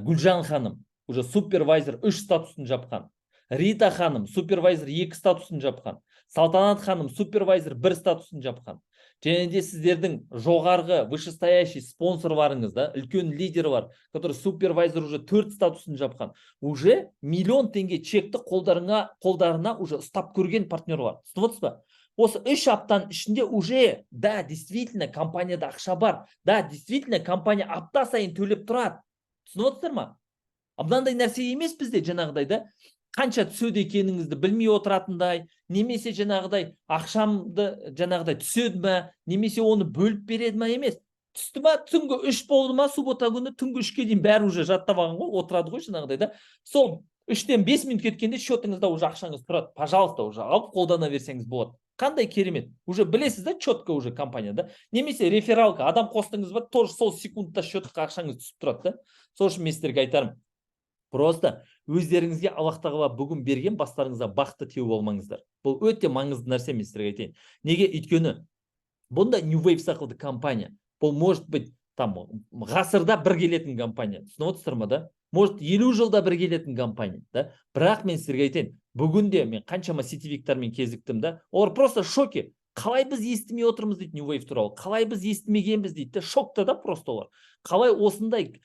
Speaker 1: Гүлжан ханым уже супервайзер 3 статусын жапқан. Рита ханым супервайзер 2 статусын жапқан. Салтанат ханым супервайзер 1 статусын жапқан. Және де сіздердің жоғарғы вышестоящий спонсорларыңыз да, үлкен лидер бар, который супервайзер уже 4 статусын жапқан. Уже миллион теңге чекті қолдарына уже ұстап көрген партнер бар. Түсініп отырсыз ба? Осы 3 аптаның ішінде уже, да, действительно компанияда ақша бар. Да, действительно компания апта сайын төлеп тұрады. Түсініп отырсыздар ма? Абдандай нәрсе емес бізде жаңағыдай да, қанша түседі екеніңізді білмей отыратындай, немесе жаңағыдай ақшамды жаңағыдай түседі ме, немесе оны бөліп береді ме емес. Түсті ма, түнгі 3 болды ма, суббота күні түнгі 3-ке дейін бәрі уже жаттап алған ғой, отырады ғой жаңағыдай да. Сол 3-тен 5 минут кеткенде счетыңызда уже ақшаңыз тұрады. Пожалуйста, уже алып қолдана берсеңіз болады. Қандай керемет. Уже білесіз да, четко уже компанияда. Немесе рефералка, адам қостыңыз бар, тоже сол секундта счетқа ақшаңыз түсіп тұрады да. Сол үшін мен сіздерге айтарым. Просто өздеріңізге Аллах тағала бүгін берген бастарыңызда бақытты теуіп алмаңыздар. Бұл өте маңызды нәрсе, мен сіздерге айтайын. Неге? Өйткені бұнда New Wave сақылды компания. Бұл может быть там ғасырда бір келетін компания. Түсініп отырсыздар ма да? Может 50 жылда бір келетін компания, да? Бірақ мен сіздерге айтайын, бүгінде мен қаншама сетевиктармен кезіктім да, олар просто шоке. Қалай біз естімей отырмыз дейді New Wave туралы. Қалай біз естімегенбіз дейді. Шокта да просто олар. Қалай осындай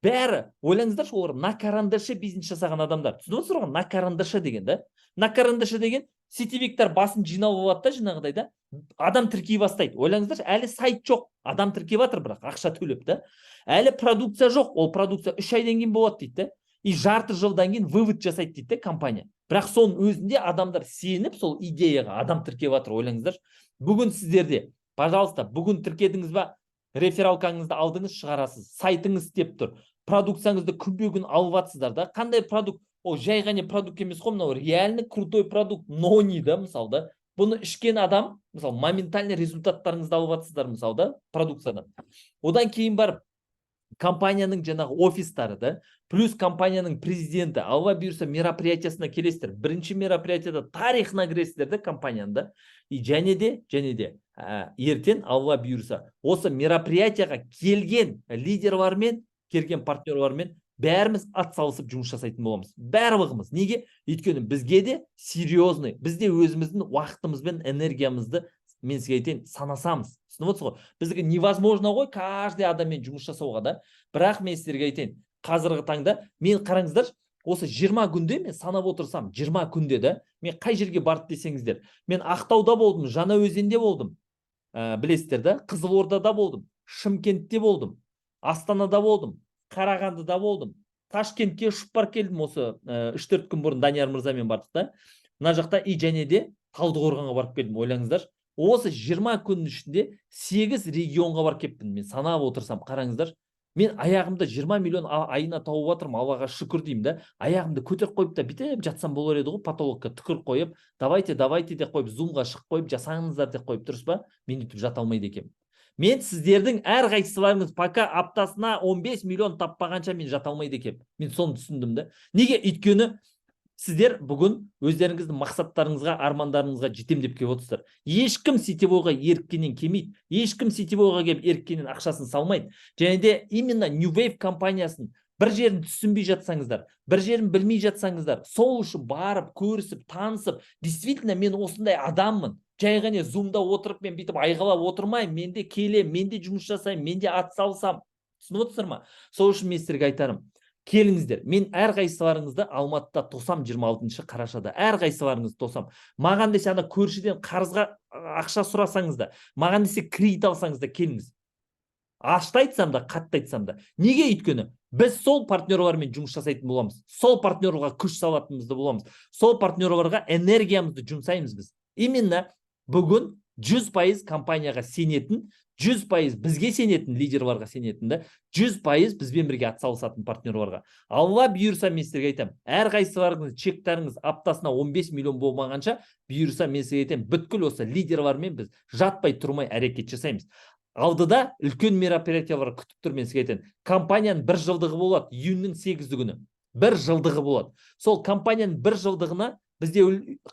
Speaker 1: бәрі, ойлаңыздаршы, олар на карандаше бизнес жасаған адамдар. Түсініп отырсыздар ғой, на карандаше деген да? На карандаше деген сетевиктар басын жинап алады да, жаңағыдай да, адам тіркей бастайды. Ойлаңыздаршы, әлі сайт жоқ, адам тіркеп жатыр, бірақ ақша төлеп да. Әлі продукция жоқ, ол продукция 3 айдан кейін болады дейді да. И жарты жылдан кейін вывод жасайды дейді да компания. Бірақ соның өзінде адамдар сеніп сол идеяға адам тіркеп жатыр. Ойлаңыздаршы, бүгін сіздерде, пожалуйста, бүгін тіркедіңіз ба, рефералкаңызды алдыңыз, шығарасыз, сайтыңыз істеп тұр, продукцияңызды күнбе-күн алып жатсыздар да. Қандай продукт? Ол жай ғана продукт емес қой, мынау реально крутой продукт, нони да, мысалы да. Бұны ішкен адам, мысалы, моментальный результаттарыңызды алып жатсыздар, мысалы, да, продукциядан. Одан кейін барып, компанияның жаңағы офистары, да, плюс компанияның президенті, алла бұйырса мероприятиясына келесіздер. Бірінші мероприятияда тарихына кіресіздер да компанияның, да. И және де ертең алла бұйырса осы мероприятияға келген лидерлармен, келген партнерлармен бәріміз ат салысып жұмыс жасайтын боламыз. Барлығымыз. Неге? Өйткені бізге де серьезный, бізде өзіміздің уақытымыз бен энергиямызды, мен сізге айтайын, санасамыз. Түсініп отырсыз ғой? Бізге невозможно ғой каждый адаммен жұмыс жасауға, да. Бірақ мен сіздерге айтайын, қазіргі таңда мен қараңыздар, осы 20 күнде мен санап отырсам, 20 күнде, да, мен қай жерге барды десеңіздер, мен Ақтауда болдым, Жаңаөзенде болдым, білесіздер, да, Қызылордада болдым, Шымкентте болдым, Астанада болдым, Қарағандыда болдым, Ташкентке ұшып барып келдім, осы 3-4 күн бұрын Данияр мырзамен бардық, да. Мына жақта и және де Талдықорғанға барып келдім, ойлаңыздар. Осы 20 күннің ішінде 8 регионға барып келіппін. Мен санап отырсам, қараңыздар, мен аяғымды 20 миллион айына тауып жатырмын, Аллаға шүкір деймін, да. Аяғымды көтеріп қойып та бүйтіп жатсам болар еді ғой, потолокқа түкіріп қойып, давайте деп қойып, зумға шығып қойып, жасаңыздар деп қойып, дұрыс па? Мен өйтіп жата алмайды екенмін. Мен сіздердің әрқайсыларыңыз пока аптасына 15 миллион таппағанша мен жата алмайды екенмін. Мен соны түсіндім, да. Неге? Өйткені сіздер бүгін өздеріңіздің мақсаттарыңызға, армандарыңызға жетем деп келіп отырсыздар. Ешкім сетевойға еріккеннен келмейді. Ешкім сетевойға келіп еріккеннен ақшасын салмайды. Және де именно New Wave компаниясын бір жерін түсінбей жатсаңыздар, бір жерін білмей жатсаңыздар, сол үшін барып, көрісіп, танысып, действительно мен осындай адаммын. Жай ғана зумда отырып, мен бүйтіп айғалап отырмаймын, менде келем, менде жұмыс жасаймын, менде ат салсам. Түсініп отырсыздар ма? Сол үшін мен сіздерге айтарым, келіңіздер. Мен әрқайсыларыңызды Алматыда тосам, 26 қарашада. Әрқайсыларыңызды тосам. Маған десе ана көршіден қарызға ақша сұрасаңыз да, маған десе кредит алсаңыз да келіңіз. Ашты айтсам да, қатты айтсам да. Неге? Өйткені біз сол партнерлармен жұмыс жасайтын боламыз. Сол партнерларға күш салатынымызды боламыз. Сол партнерларға энергиямызды жұмсаймыз біз. Именно бүгін 100% компанияға сенетін, 100% бізге сенетін лидерларға сенетін, да, 100% бізбен бірге атсалысатын партнерларға. Алла бұйырса, мен сіздерге айтамын, әрқайсыларыңыз чектарыңыз аптасына 15 миллион болмағанша, бұйырса мен сіздерге айтамын, бүткіл осы лидерлармен біз жатпай тұрмай әрекет жасаймыз. Алдыда үлкен мероприятиялар күтіп тұр, мен сізге айтайын. Компанияның 1 жылдығы болады, июньнің 8 күні. 1 жылдығы болады. Сол компанияның 1 жылдығына бізде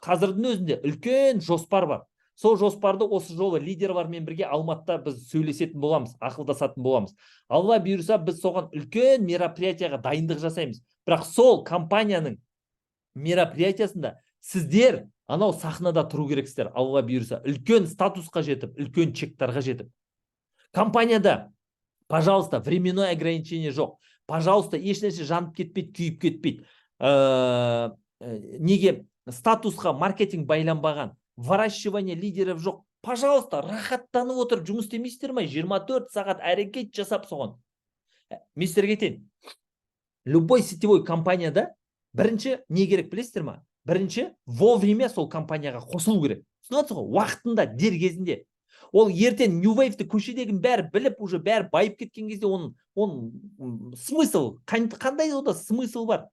Speaker 1: қазірдің өзінде үлкен жоспар бар. Сол жоспарды осы жолы лидерлармен бірге Алматыда біз сөйлесетін боламыз, ақылдасатын боламыз. Алла бұйырса, біз соған үлкен мероприятияға дайындық жасаймыз. Бірақ сол компанияның мероприятиясында сіздер анау сахнада тұру керексіздер. Алла бұйырса, үлкен статусқа жетіп, үлкен чектарға жетіп. Компанияда, пожалуйста, временное ограничение жоқ. Пожалуйста, ешнәрсе жанып кетпейді, күйіп кетпейді. Неге? Статусқа маркетинг байланбаған, выращивание лидеров жоқ. Пожалуйста, рахаттанып отырып жұмыс істемейсіздер ме? 24 сағат әрекет жасап соған. Мен сіздерге айтайын, любой сетевой компанияда бірінші не керек білесіздер ме? Бірінші вовремя сол компанияға қосылу керек. Түсініп отырсыз ғой? Уақытында, дер кезінде. Ол ертең New Wave'ді көшедегін бәрі біліп, уже бәрі байып кеткен кезде оның смысл, қандай ода смысл бар?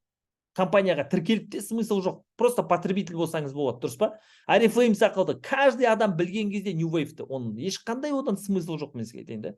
Speaker 1: Компанияға тіркеліп те смысл жоқ. Просто потребитель болсаңыз болады, дұрыс па? Oriflame сақалды. Каждый адам білген кезде New Wave'ді, оның ешқандай одан смысл жоқ, мен сізге айтайын, да.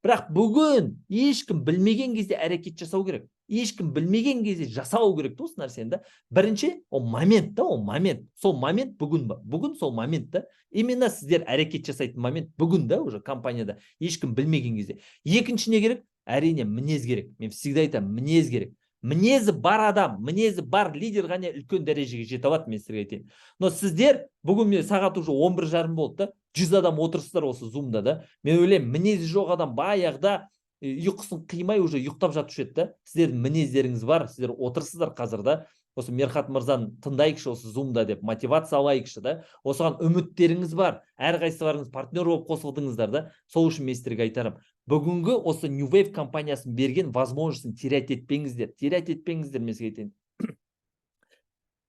Speaker 1: Бірақ бүгін ешкім білмеген кезде әрекет жасау керек. Ешкім білмеген кезде жасау керек осы нәрсені, да. Бірінші, ол момент, да, ол момент. Сол момент бүгін ба? Бүгін сол момент, да. Именно сіздер әрекет жасайтын момент бүгін, да, уже компанияда ешкім білмеген кезде. Екінші не керек? Әрине мінез керек. Мен всегда айтамын, мінез керек. Мінезі бар адам, мінезі бар лидер ғана үлкен дәрежеге жете алады, мен сіздерге айтайын. Но сіздер бүгін мен сағат уже 11:30 болды, да. 100 адам отырсыздар осы зумда, да. Мен ойлаймын, мінезі жоқ адам баяғыда ұйқысын қимай уже ұйықтап жатушы еді, да. Сіздердің мінездеріңіз бар, сіздер отырсыздар қазір, да. Осы Мерхат мырзаны тыңдайықшы осы зумда деп мотивация алайықшы, да. Осыған үміттеріңіз бар, әрқайсыларыңыз партнер болып қосылдыңыздар, да. Сол үшін мен сіздерге айтарым, бүгінгі осы New Wave компаниясын берген возможностьын терять етпеңіздер, мен сізге айтайын.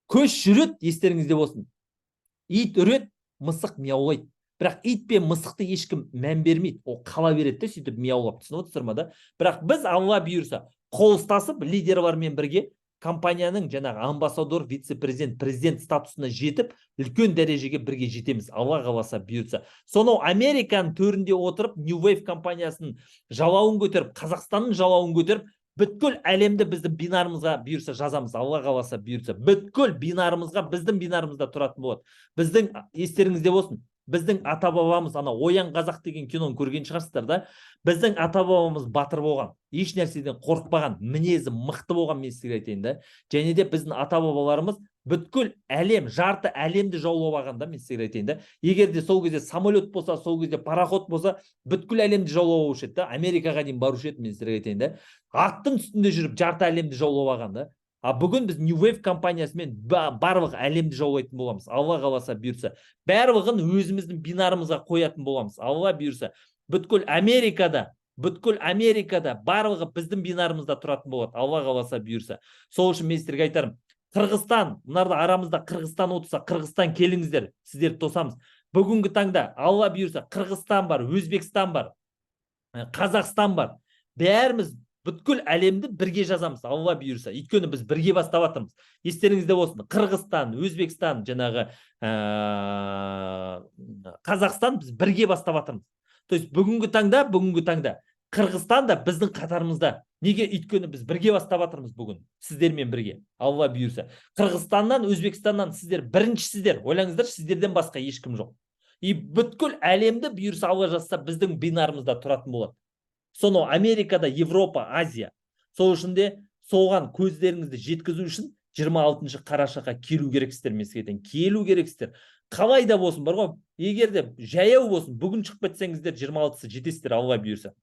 Speaker 1: Көш жүреді, естеріңізде болсын. Ит үреді, мысық мияулайды. Бірақ ит пен мысықты ешкім мән бермейді. Ол қала береді, сөйтіп мияулап, түсініп отырсыздар ма, да? Бірақ біз Алла бұйырса, қол ұстасып лидерлармен бірге компанияның жаңағы амбассадор, вице-президент, президент статусына жетіп, үлкен дәрежеге бірге жетеміз. Алла қаласа бұйыртса. Сонау Американың төрінде отырып, New Wave компаниясының жалауын көтеріп, Қазақстанның жалауын көтеріп, бүткіл әлемді біздің бинарымызға бұйырса жазамыз. Алла қаласа бұйыртса. Бүткіл бинарымызға, біздің бинарымызда тұратын болады. Біздің, естеріңізде болсын, біздің ата бабамыз, ана Оян қазақ деген киноны көрген шығарсыздар да, біздің ата бабамыз батыр болған, еш нәрседен қорықпаған, мінезі мықты болған, мен сізге айтайын да. Және де біздің ата бабаларымыз бүткіл әлем, жарты әлемді жаулап алған да, мен сізге айтайын да. Егер де сол кезде самолет болса, сол кезде пароход болса, бүткіл әлемді жаулап алушы еді да, Америкаға дейін барушы еді, мен сізге айтайын да. Аттың үстінде жүріп жарты әлемді жаулап алған да. А бүгін біз New Wave компаниясымен барлық әлемді жаулайтын боламыз. Алла қаласа бұйырса. Барлығын өзіміздің бинарымызға қоятын боламыз. Алла бұйырса. Бүткіл Америкада барлығы біздің бинарымызда тұратын болады. Алла қаласа бұйырса. Сол үшін мен сіздерге айтарым. Қырғызстан, мынарда арамызда Қырғызстан отырса, Қырғызстан келіңіздер, сіздерді тосамыз. Бүгінгі таңда Алла бұйырса, Қырғызстан бар, Өзбекстан бар, Қазақстан бар. Бәріміз бүткіл әлемді бірге жазамыз. Алла бұйырса. Өйткені біз бірге бастап жатырмыз. Естеріңізде болсын. Қырғызстан, Өзбекстан, жаңағы Қазақстан біз бірге бастап жатырмыз. То есть бүгінгі таңда Қырғызстан да біздің қатарымызда. Неге? Өйткені біз бірге бастап жатырмыз бүгін. Сіздермен бірге. Алла бұйырса. Қырғызстаннан, Өзбекстаннан сіздер біріншісіздер. Ойлаңыздар, сіздерден басқа ешкім жоқ. И бүткіл әлемді бұйырса Алла жазса біздің бинарымызда тұратын болады. Соны Америкада, Европа, Азия. Сол үшін де соған көздеріңізді жеткізу үшін 26 қарашаға келу керексіздер, мен сізге айтайын. Келу керексіздер. Қалай да болсын, бар ғой, егер де жаяу болсын, бүгін шығып кетсеңіздер 26-сы жетесіздер, Алла бұйырса.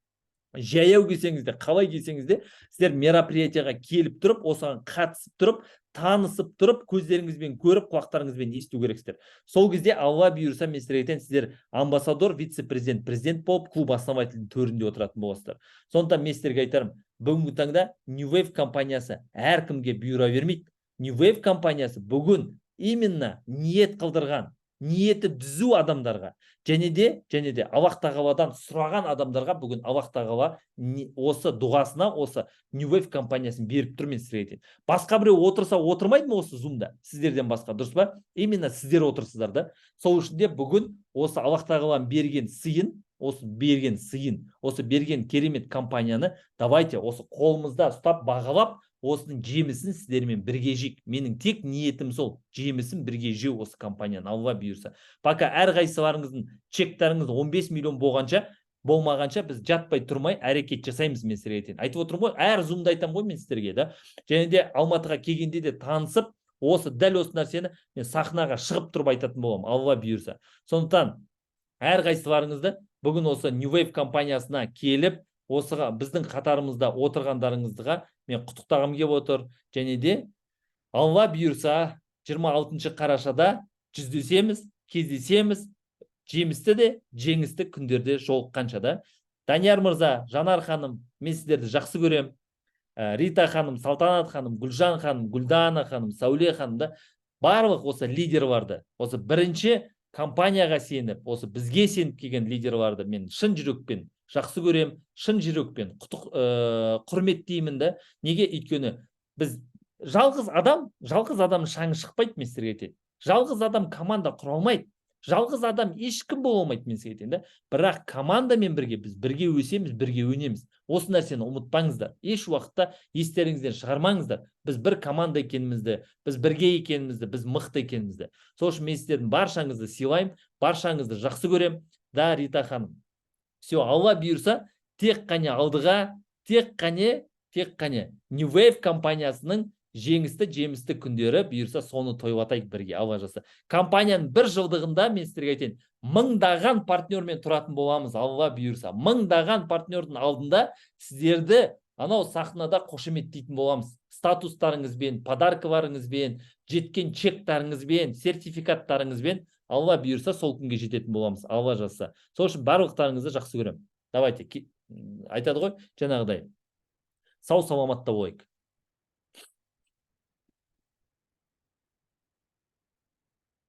Speaker 1: Жаяу келсеңіздер, қалай келсеңіздер, сіздер мероприятияға келіп тұрып, осыған қатысып тұрып, танысып тұрып, көздеріңізбен көріп, құлақтарыңызбен есту керексіздер. Сол кезде Алла бұйырса, мен сіздерге айтайын, сіздер амбассадор, вице-президент, президент болып, клуб основателінің төрінде отыратын боласыздар. Сондықтан мен сіздерге айтарым, бүгінгі таңда New Wave компаниясы әркімге бұйыра бермейді. New Wave компаниясы бүгін именно ниет қылдырған, ниеті түзу адамдарға, және де Аллах тағаладан сұраған адамдарға бүгін Аллах тағала осы дұғасына осы New Wave компаниясын беріп тұр, мен сіздерге айтайын. Басқа біреу отырса отырмайды ма осы зумда? Сіздерден басқа, дұрыс па? Именно сіздер отырсыздар да. Сол үшін де бүгін осы Аллах тағаланың берген сыйын, осы берген керемет компанияны давайте осы қолымызда ұстап бағалап, осының жемісін сіздермен бірге жейік. Менің тек ниетім сол, жемісін бірге жеу осы компанияны, Алла бұйырса. Пока әрқайсыларыңыздың чектарыңыз 15 миллион болмағанша біз жатпай тұрмай әрекет жасаймыз, мен сіздерге айтайын. Айтып отырмын ғой, әр зумда айтамын ғой мен сіздерге да. Және де Алматыға келгенде де танысып, дәл осы нәрсені мен сахнаға шығып тұрып айтатын боламын, Алла бұйырса. Сондықтан әрқайсыларыңызды бүгін осы New Wave компаниясына келіп, осыға біздің қатарымызда отырғандарыңызға мен құттықтағым келіп отыр. Және де Алла бұйырса 26 қарашада жүздесеміз, кездесеміз, жемісті де, жеңісті күндерде жолыққанша да. Данияр мырза, Жанар ханым, мен сіздерді жақсы көрем. Рита ханым, Салтанат ханым, Гүлжан ханым, Гүлдана ханым, Сәуле ханым да барлық осы лидерларды, осы бірінші компанияға сеніп, осы бізге сеніп келген лидерларды мен шын жүрекпен жақсы көрем, шын жүрекпен құрметтеймін да. Неге? Өйткені біз жалғыз адам шаңы шықпайды, мен сіздерге айтайын. Жалғыз адам команда құра алмайды. Жалғыз адам ешкім бола алмайды, мен сізге айтайын да. Бірақ командамен бірге біз бірге өсеміз, бірге өнеміз. Осы нәрсені ұмытпаңыздар. Еш уақытта естеріңізден шығармаңыздар. Біз бір команда екенімізді, біз бірге екенімізді, біз мықты екенімізді. Сол үшін мен сіздердің баршаңызды сыйлаймын, баршаңызды жақсы көрем. Да, Рита ханым. Все, Алла бұйырса, тек қане алдыға, тек қане New Wave компаниясының жемісті күндері бұйырса соны тойлатайық бірге, Алла жаса. Компанияның бір жылдығында мен сіздерге айтайын, мыңдаған партнермен тұратын боламыз, Алла бұйырса. Мыңдаған партнердің алдында сіздерді анау сахнада қошеметтейтін боламыз. Статустарыңызбен, подаркаларыңызбен, жеткен чектарыңызбен, сертификаттарыңызбен Алла бұйырса сол күнге жететін боламыз, Алла жаса. Сол үшін барлықтарыңызды жақсы көрем. Давайте, айтады ғой, жаңағыдай. Сау саламатта болайық.